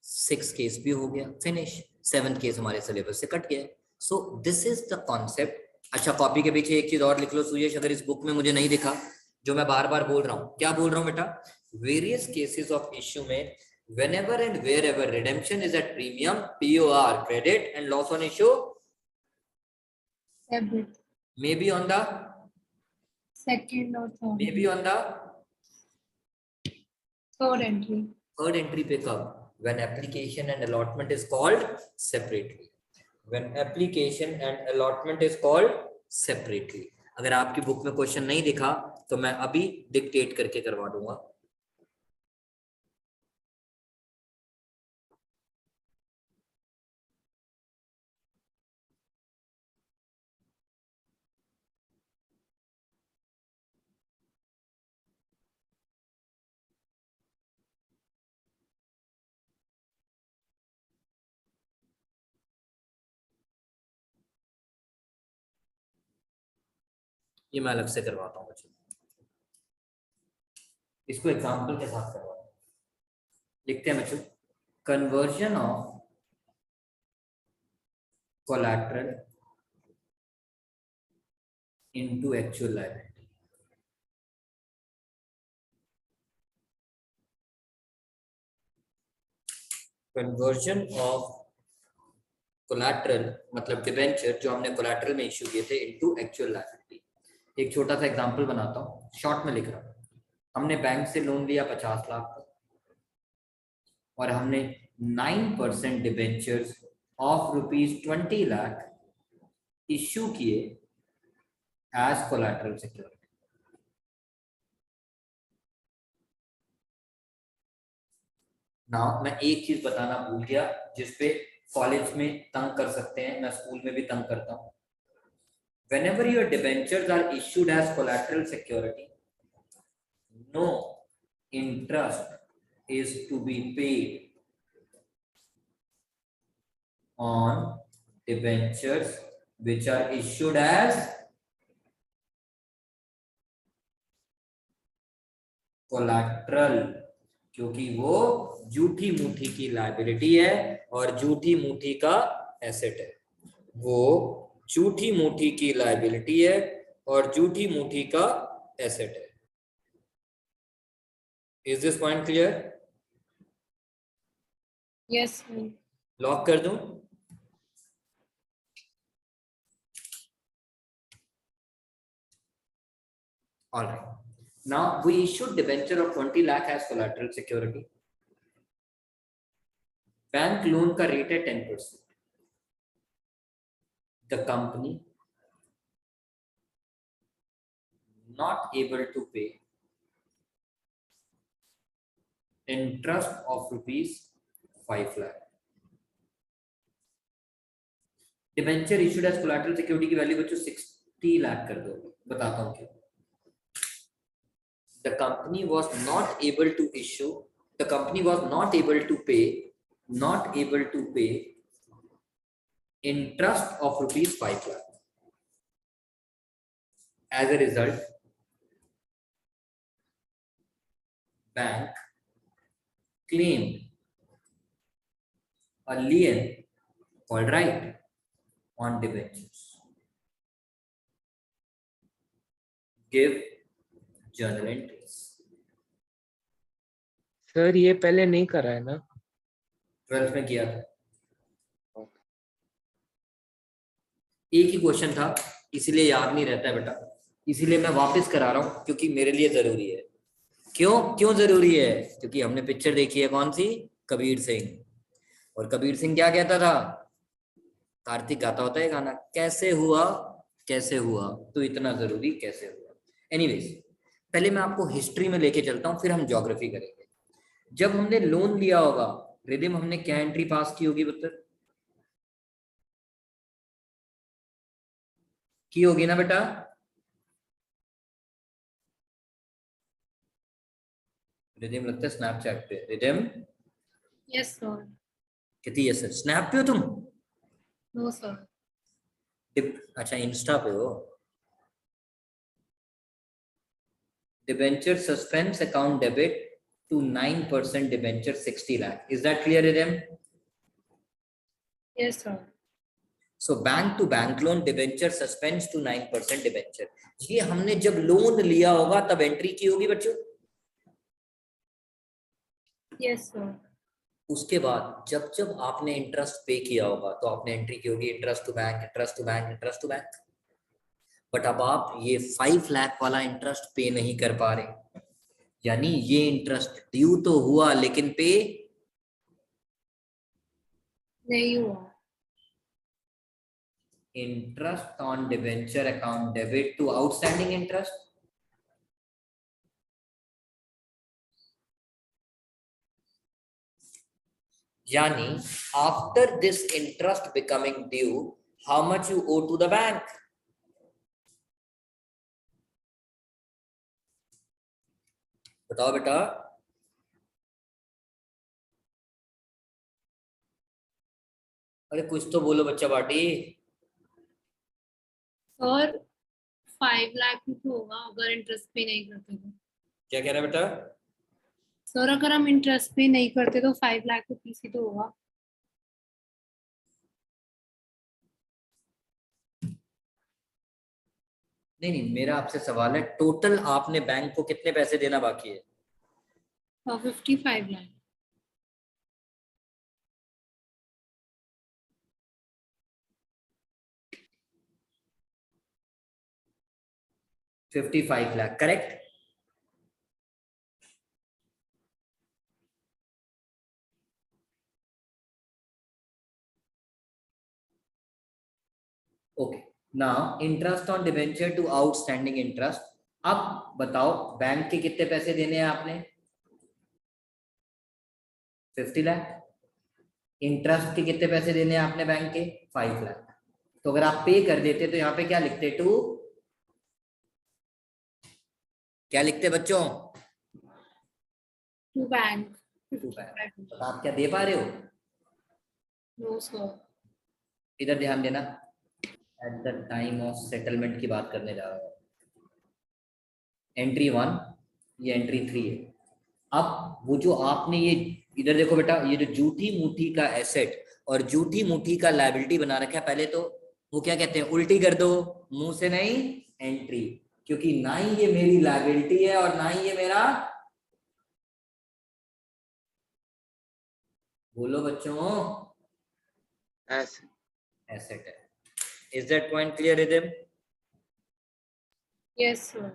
6 case भी हो गया, फिनिश. 7th केस हमारे सिलेबस से कट गया. So this is the concept. अच्छा, कॉपी के पीछे एक चीज और लिख लो सुयश, अगर इस बुक में मुझे नहीं दिखा, जो मैं बार बार बोल रहा हूँ. क्या बोल रहा हूँ बेटा? वेरियस केसेस ऑफ इश्यू में whenever and wherever redemption is at premium, POR credit and loss on issue Debit. maybe on the Second or third. maybe on the Third entry. third entry पे कब? When application and allotment is called separately. When application and allotment is called separately. अगर आपकी book में question नहीं दिखा तो मैं अभी डिक्टेट करके करवा दूंगा. ये मैं अलग से करवाता हूँ बच्चों. इसको एग्जाम्पल के साथ करवाता हूँ. लिखते हैं बच्चों, conversion of collateral into actual liability. Conversion of collateral मतलब डिबेंचर जो हमने कोलैटरल में इश्यू किए थे इनटू एक्चुअल लायबिलिटी. एक छोटा सा एग्जांपल बनाता हूँ, शॉर्ट में लिख रहा हूँ. हमने बैंक से लोन लिया 50 लाख का और हमने 9% डिबेंचर्स ऑफ ₹20 लाख इश्यू किए एज कोलैटरल सिक्योरिटी. नाउ मैं एक चीज बताना भूल गया जिसपे कॉलेज में तंग कर सकते हैं, मैं स्कूल में भी तंग करता हूं. Whenever your debentures are issued as collateral security, no interest is to be paid on debentures which are issued as collateral, क्योंकि वो झूठी मूठी की लायबिलिटी है और झूठी मूठी का एसेट है. वो झूठी मूठी की लायबिलिटी है और झूठी मूठी का एसेट है. Is this point clear? Yes, sir. Lock कर दूं? All right. Now we issued debenture of 20 lakh as collateral security. Bank loan का रेट है 10%. The company not able to pay interest of ₹5 lakh. Debenture issued as collateral security की value बच्चों 60 लाख कर दो. बताता हूँ क्यों. the company was not able to issue, the company was not able to pay interest of rupees 5 lakh. As a result, bank claimed a lien called right on debentures. Give journal entries. Sir ये पहले नहीं करा है ना? 12th में किया था, एक ही क्वेश्चन था, इसीलिए याद नहीं रहता है बेटा, इसीलिए मैं वापस करा रहा हूं क्योंकि मेरे लिए जरूरी है। क्यों जरूरी है? क्योंकि हमने पिक्चर देखी है कौन सी, कबीर सिंह, और कबीर सिंह क्या कहता था, कार्तिक गाता होता है गाना, कैसे हुआ, तो इतना जरूरी कैसे हुआ। एनीवेज, पहले मैं आपको हिस्ट्री में लेके चलता हूं, फिर हम ज्योग्राफी करेंगे। जब हमने लोन लिया होगा रिदिम, हमने क्या एंट्री पास की होगी पुत्र? की होगी ना बेटा? रिदिम लगता है स्नैपचैट पे। Rhythm Yes, sir. कहती है सर स्नैप पे हो तुम? No, sir. अच्छा इंस्टा पे हो। Debenture suspense account debit to 9% debenture 60 lakh. Is that clear, Ridhim? Yes, sir. So bank to bank loan debenture suspends to 9% debenture. ये हमने जब लोन लिया होगा तब एंट्री की होगी बच्चों। Yes, sir. उसके बाद जब जब आपने इंटरेस्ट पे किया होगा तो आपने एंट्री की होगी interest to bank, interest to bank, interest to bank. But अब आप ये 5 लाख वाला इंटरेस्ट पे नहीं कर पा रहे, यानी ये इंटरेस्ट ड्यू तो हुआ लेकिन पे नहीं हुआ। Interest on debenture account debit to outstanding interest. यानी after this interest becoming due, how much you owe to the bank? बताओ बेटा। अरे कुछ तो बोलो बच्चा पार्टी। सर 5 लाख ही तो होगा अगर इंटरेस्ट पे नहीं करते तो। क्या कह रहा है बेटा? सर अगर हम इंटरेस्ट पे नहीं करते तो 5 लाख रुपीस ही तो होगा। नहीं, मेरा आपसे सवाल है, टोटल आपने बैंक को कितने पैसे देना बाकी है? 55 lakh. ₹55 lakh, correct? Okay, now interest on debenture to outstanding interest. अब बताओ बैंक के कितने पैसे देने हैं आपने? 50 लाख। इंटरेस्ट के कितने पैसे देने हैं आपने बैंक के? 5 लाख। तो अगर आप पे कर देते तो यहाँ पे क्या लिखते? क्या लिखते बच्चों? To bank. तो आप क्या दे पा रहे हो? No sir. इधर ध्यान देना, at the time of settlement की बात करने जा रहा हूं। एंट्री 1, ये एंट्री 3 है। अब वो जो आपने ये इधर देखो बेटा, ये जो जूठी मुट्ठी का एसेट और जूठी मुट्ठी का लायबिलिटी बना रखा है, पहले तो वो क्या कहते हैं, उल्टी कर दो, मुंह से नहीं, एंट्री। क्योंकि ना ही ये मेरी लायबिलिटी है और ना ही ये मेरा, बोलो बच्चों, एसेट है। Is that point clear Ridham? Yes sir.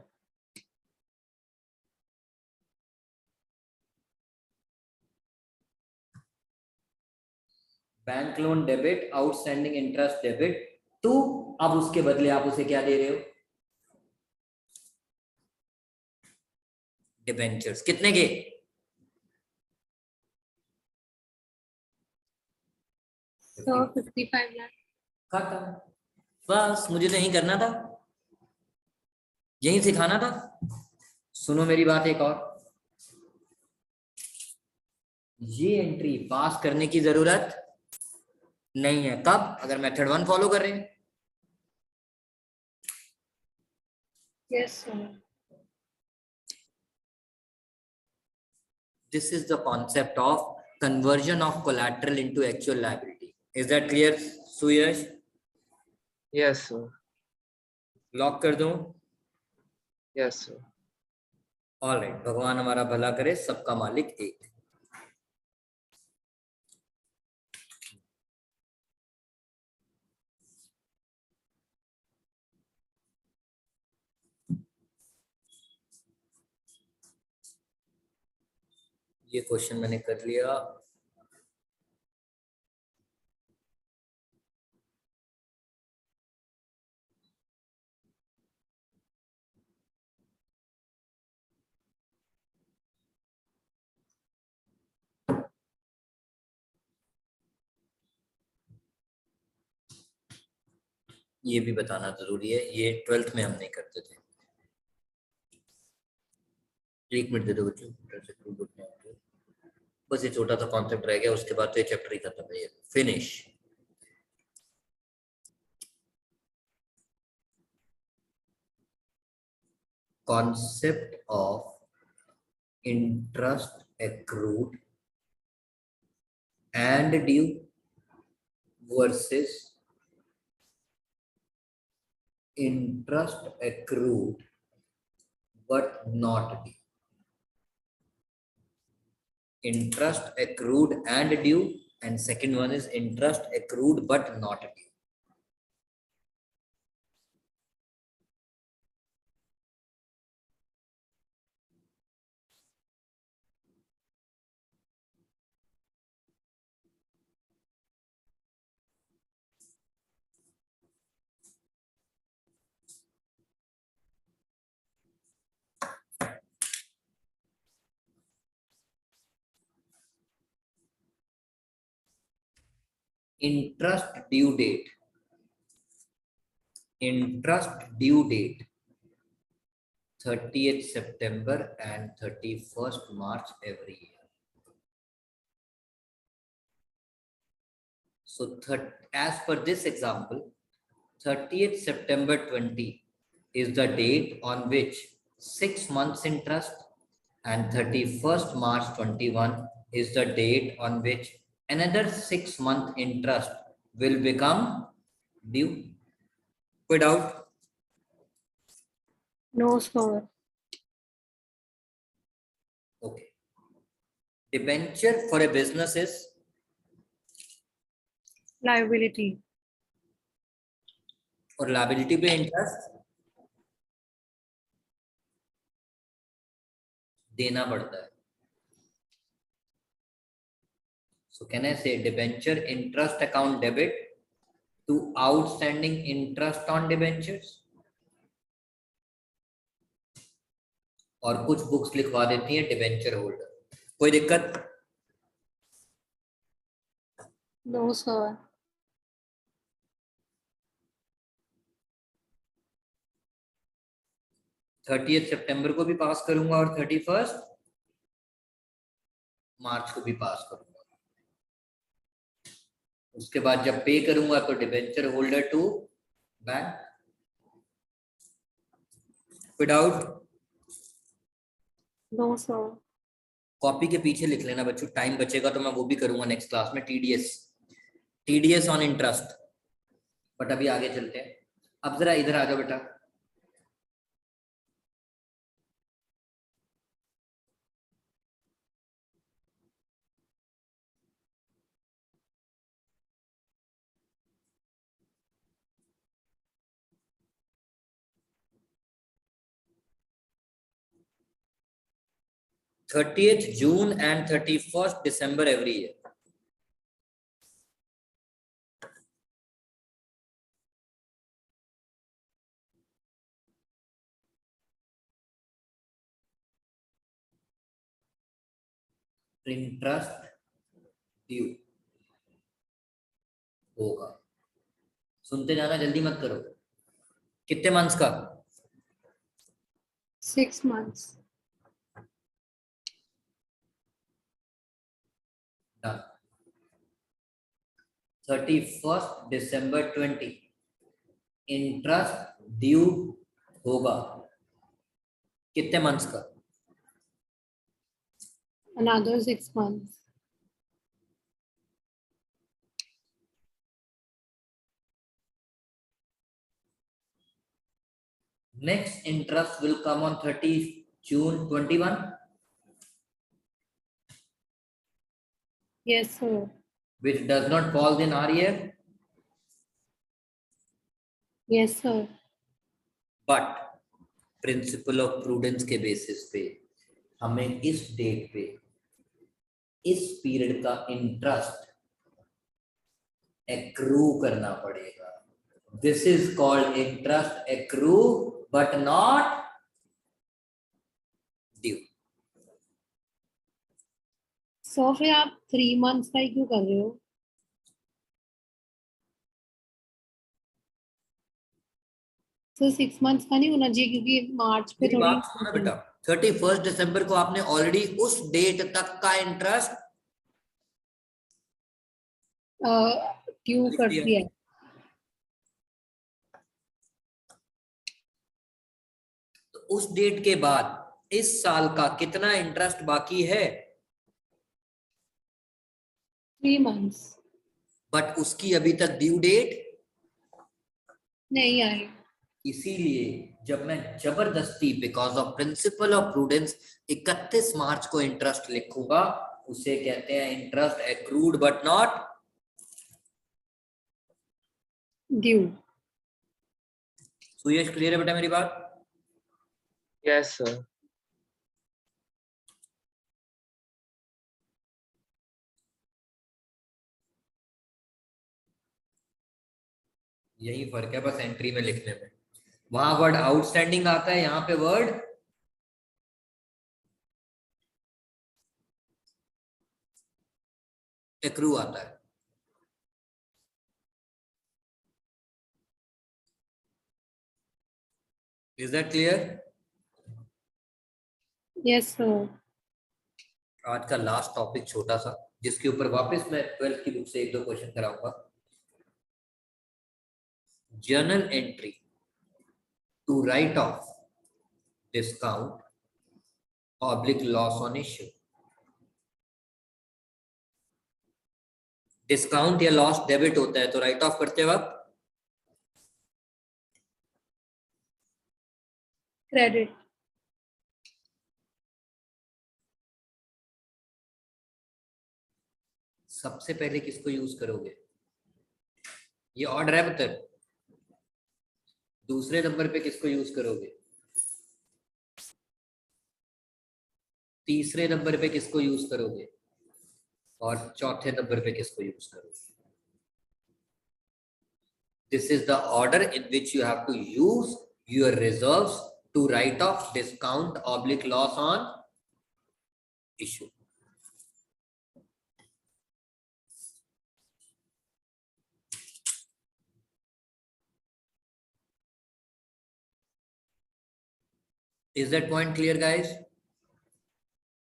Bank loan debit, outstanding interest debit to, अब उसके बदले आप उसे क्या दे रहे हो? डिबेंचर्स। कितने के? 55 लाख। खत्म, बस। मुझे तो यही करना था, यही सिखाना था। सुनो मेरी बात एक और, ये एंट्री पास करने की जरूरत नहीं है। कब? अगर मेथड 1 फॉलो कर रहे हैं। Yes, sir. This is the concept of conversion of collateral into actual liability. Is that clear, Suyash? Yes, sir. Lock कर दूं? Yes, sir. ऑलराइट, भगवान हमारा भला करे, सबका मालिक एक। ये क्वेश्चन मैंने कर लिया। ये भी बताना जरूरी है, ये 12th में हम नहीं करते थे। एक मिनट दे दो बच्चों, बस ये छोटा सा कॉन्सेप्ट रह गया, उसके बाद तो ये चैप्टर ही खत्म है। Finish. Concept of interest accrued and due versus interest accrued but not due. Interest accrued and due, and second one is interest accrued but not due. Interest due date. Interest due date 30th September and 31st March every year. So as per this example, 30th September 20 is the date on which 6 months interest, and 31st March 21 is the date on which another 6-month interest will become due. Quit out. No, sir. Okay. Debenture for a business is Liability. और liability पे interest देना पड़ता है. So can I say debenture interest account debit to outstanding interest on debentures? और कुछ books लिखवा देती हैं डिबेंचर होल्डर. कोई दिक्कत? No, sir. 30th सितंबर को भी पास करूंगा और 31st मार्च को भी पास करूंगा. उसके बाद जब पे करूंगा तो debenture holder to bank. Without. No, sir. कॉपी के पीछे लिख लेना बच्चों, टाइम बचेगा तो मैं वो भी करूंगा नेक्स्ट क्लास में. TDS on interest. बट अभी आगे चलते हैं. अब जरा इधर आ जाओ बेटा. June 30th and 31st December every year. Interest due होगा. सुनते जाना, जल्दी मत करो. कितने मंथ्स का? 6 months. Done. 31st December 20 interest due होगा कितने मंथ्स का? Another 6 months. Next interest will come on 30th June 21. Yes, sir. Which does not fall in REF, Yes, sir. but principal of prudence के basis पे हमें इस date पे इस period का इंटरेस्ट एक्रू करना पड़ेगा. This is called interest accrue but not due. So फिर आप 3 months का ही क्यों कर रहे हो? तो 6 months का नहीं होना चाहिए क्योंकि मार्च पे मेरी थोड़ी बात सुनो ना बेटा, 31 दिसंबर को आपने ऑलरेडी उस डेट तक का इंटरेस्ट ड्यू कर दिया है. तो उस डेट के बाद इस साल का कितना इंटरेस्ट बाकी है? 3 months. बट उसकी अभी तक ड्यू डेट नहीं आए. इसीलिए जब मैं जबरदस्ती because of principal of prudence 31 मार्च को इंटरेस्ट लिखूंगा, उसे कहते हैं interest accrued but not due. Suyash, clear है बेटा मेरी बात? Yes, sir. यही फर्क है बस एंट्री में लिखने में. वहां वर्ड आउटस्टैंडिंग आता है, यहाँ पे वर्ड एक्रू आता है. Is that clear? Yes, sir. आज का लास्ट टॉपिक छोटा सा, जिसके ऊपर वापस मैं 12th की बुक से 1-2 क्वेश्चन कराऊंगा. Journal entry to write off discount oblique loss on issue. Discount या लॉस डेबिट होता है तो राइट ऑफ करते वक्त Credit. सबसे पहले किसको यूज करोगे? ये ऑर्डर है मतलब. दूसरे नंबर पे किसको यूज करोगे? तीसरे नंबर पे किसको यूज करोगे? और चौथे नंबर पे किसको यूज करोगे? This is the order in which you have to use your reserves to write off discount oblique loss on issue. Is that point clear guys?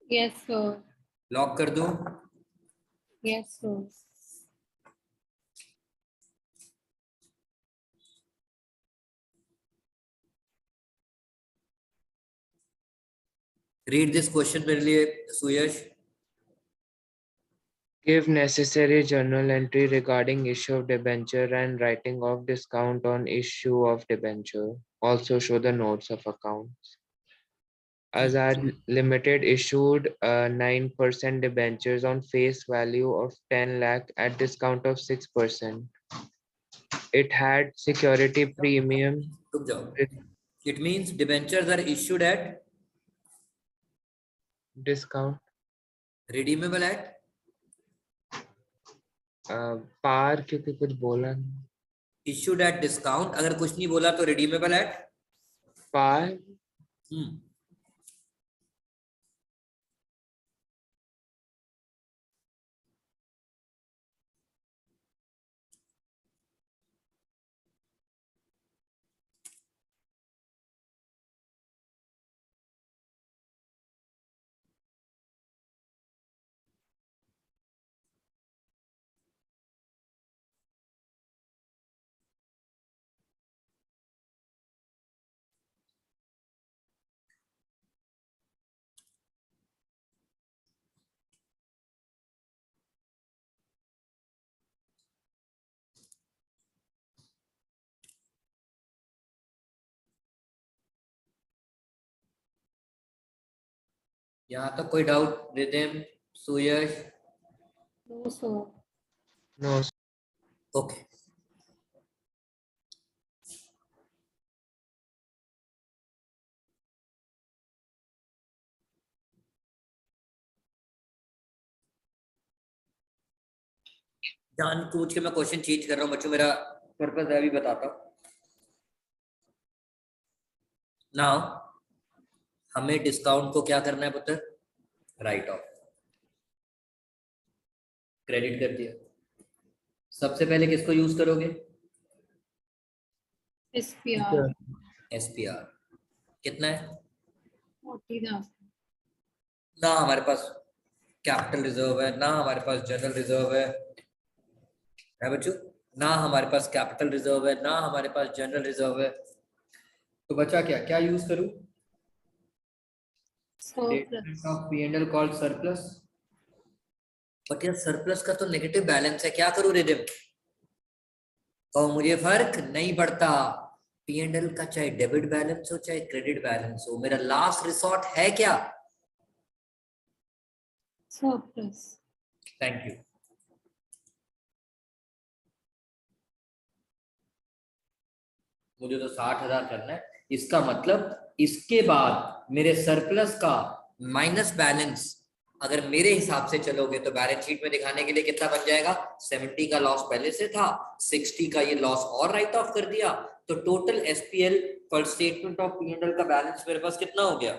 Yes, sir. Lock कर दूं? Yes, sir. Read this question मेरे लिए सुयश. Give necessary journal entry regarding issue of debenture and writing of discount on issue of debenture. Also show the notes of accounts. Azad Limited issued 9% debentures on face value of 10 lakh at discount of 6%. It had security premium. रुक जाओ. It means debentures are issued at Discount. redeemable at पार क्योंकि कुछ बोला नहीं. issued at discount. अगर कुछ नहीं बोला तो redeemable at पार. यहाँ तक कोई डाउट? रिदिम, सुयश? No, sir. No, okay. जान पूछ के मैं क्वेश्चन चेंज कर रहा हूँ बच्चों, मेरा पर्पस है, अभी बताता हूँ। नाउ हमें डिस्काउंट को क्या करना है पुत्र? Right of. क्रेडिट कर दिया। सबसे पहले किसको यूज करोगे? SPR. एसपीआर। कितना है? 40,000. ना हमारे पास कैपिटल रिजर्व है, ना हमारे पास जनरल रिजर्व है बच्चों? ना हमारे पास कैपिटल रिजर्व है, ना हमारे पास जनरल रिजर्व है। तो बचा क्या? क्या यूज करूं? Surplus. Of P&L called surplus. But यार सरप्लस का तो नेगेटिव बैलेंस है, क्या करूं रिदिम? तो मुझे फर्क नहीं पड़ता, P&L का चाहे डेबिट बैलेंस हो चाहे क्रेडिट बैलेंस हो, मेरा लास्ट रिसोर्ट है क्या? Surplus. Thank you. मुझे तो 60,000 करना है, इसका मतलब इसके बाद मेरे सरप्लस का माइनस बैलेंस, अगर मेरे हिसाब से चलोगे तो बैलेंस शीट में दिखाने के लिए कितना बन जाएगा? 70 का लॉस पहले से था, 60 का ये लॉस और राइट ऑफ कर दिया, तो टोटल एसपीएल पर स्टेटमेंट ऑफ P&L का बैलेंस मेरे पास कितना हो गया?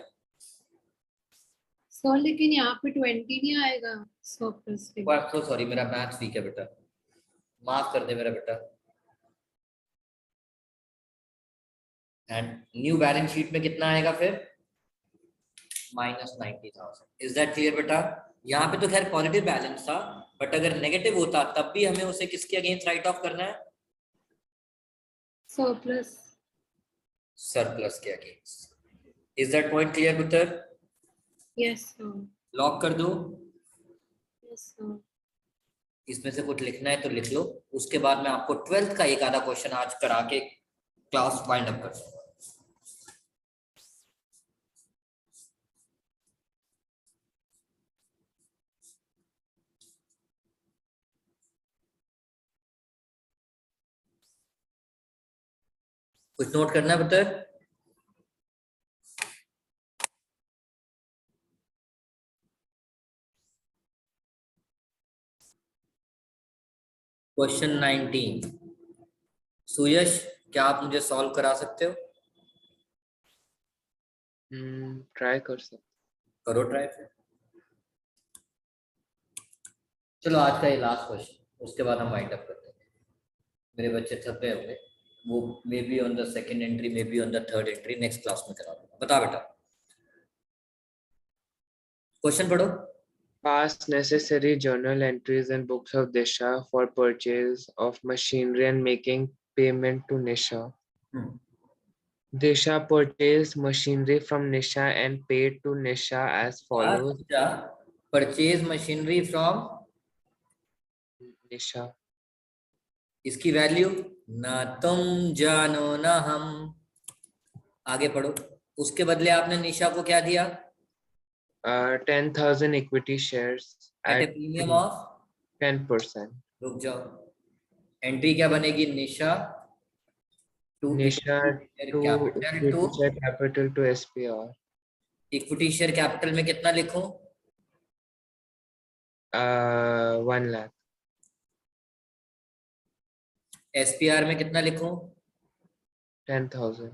सर लेकिन यहाँ पे 20 नहीं आएगा सरप्लस पे. सो सॉरी, मेरा मैथ्स वीक है बेटा, माफ कर दे मेरा बेटा। एंड न्यू बैलेंस शीट में कितना आएगा फिर? -90,000। इज दैट क्लियर बेटा? यहाँ पे तो खैर पॉजिटिव बैलेंस था, बट अगर नेगेटिव होता तब भी हमें उसे किसके अगेंस्ट राइट ऑफ करना है? Surplus. सरप्लस के against. Is that point clear पुत्र? Yes, sir. लॉक कर दो। Yes, sir. इसमें से कुछ लिखना है तो लिख लो, उसके बाद मैं आपको 12th का एक आधा क्वेश्चन आज करा के क्लास वाइंड अप कर दूंगा। कुछ नोट करना है पुत्र? क्वेश्चन 19, सुयश क्या आप मुझे सॉल्व करा सकते हो? ट्राई कर सकते. करो ट्राई फिर। चलो आज का ये लास्ट क्वेश्चन, उसके बाद हम वाइंड अप करते हैं। मेरे बच्चे थक गए होंगे, वो may be on the second entry, may be on the third entry, next class में करा दूंगा। बता बेटा, क्वेश्चन पढ़ो। Pass necessary journal entries and books of Disha for purchase of machinery and making payment to Nisha. Disha purchased machinery from Nisha and paid to Nisha as follows. Purchase machinery from Nisha. इसकी value ना तुम जानो ना हम। आगे पढ़ो। उसके बदले आपने निशा को क्या दिया? 10,000 equity shares at a at premium of 10%. रुक जाओ, एंट्री क्या बनेगी? Nisha to Nisha to capital to equity share capital to SPR. Equity share capital में कितना लिखूं? 1 lakh. एसपीआर में कितना लिखूं? 10,000.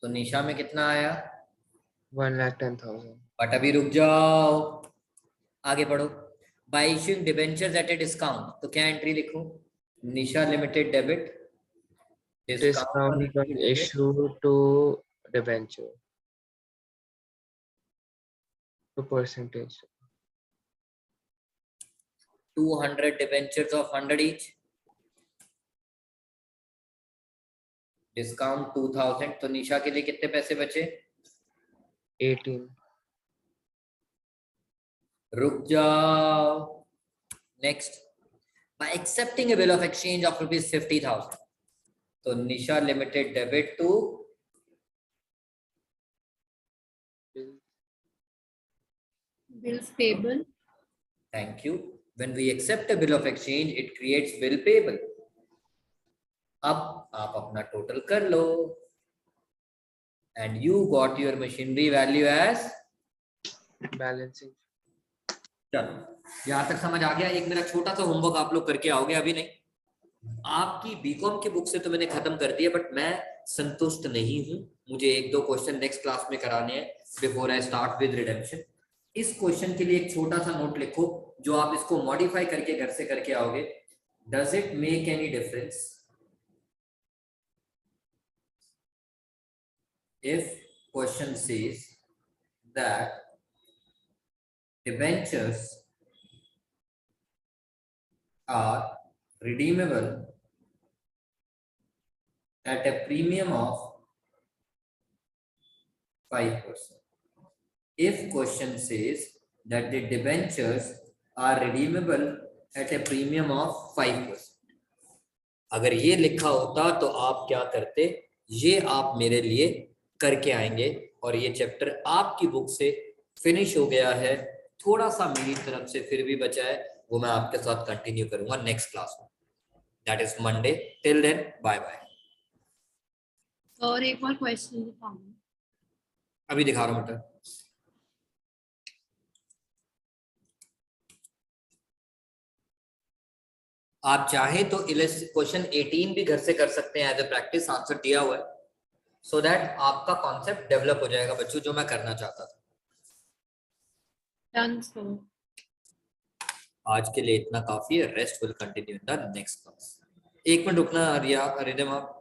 तो निशा में कितना आया? 1,10,000. बट अभी रुक जाओ, आगे पढ़ो। By issuing debentures at a discount, तो क्या एंट्री लिखूं? Nisha limited debit Discount on issue to debenture to percentage. 200 debentures of 100 each, discount 2000, तो निशा के लिए कितने पैसे बचे? 18. रुक जाओ, next. By accepting a bill of exchange of ₹50,000, तो Nisha limited debit to Bill Bills payable. Thank you. When we accept a bill of exchange, it creates bill payable. अब आप अपना टोटल कर लो. And you got your machinery value as. Balancing. चलो, यहाँ तक समझ आ गया. एक मेरा छोटा सा होमवर्क आप लोग करके आओगे. अभी नहीं, आपकी बीकॉम की बुक से तो मैंने खत्म कर दिया, बट मैं संतुष्ट नहीं हूं. मुझे 1-2 क्वेश्चन नेक्स्ट क्लास में कराने हैं before I start with redemption. इस क्वेश्चन के लिए एक छोटा सा नोट लिखो जो आप इसको मॉडिफाई करके घर से करके आओगे. Does it make any difference if question says that debentures are redeemable at a premium of 5%? If question says that the debentures are redeemable at a premium of 5%, अगर ये लिखा होता तो आप क्या करते, ये आप मेरे लिए करके आएंगे. और ये चैप्टर आपकी बुक से फिनिश हो गया है. थोड़ा सा मेरी तरफ से फिर भी बचा है, वो मैं आपके साथ कंटिन्यू करूंगा नेक्स्ट क्लास में. That is Monday. Till then bye bye. और एक और क्वेश्चन दिखाऊं. अभी दिखा रहा हूं बेटा. आप चाहे तो क्वेश्चन 18 भी घर से कर सकते हैं एज ए प्रैक्टिस. आंसर दिया हुआ है, सो दैट आपका कॉन्सेप्ट डेवलप हो जाएगा बच्चों, जो मैं करना चाहता था. Done sir. आज के लिए इतना काफी है. Rest will continue in the next class. 1 minute रुकना रिया, रिदम आप.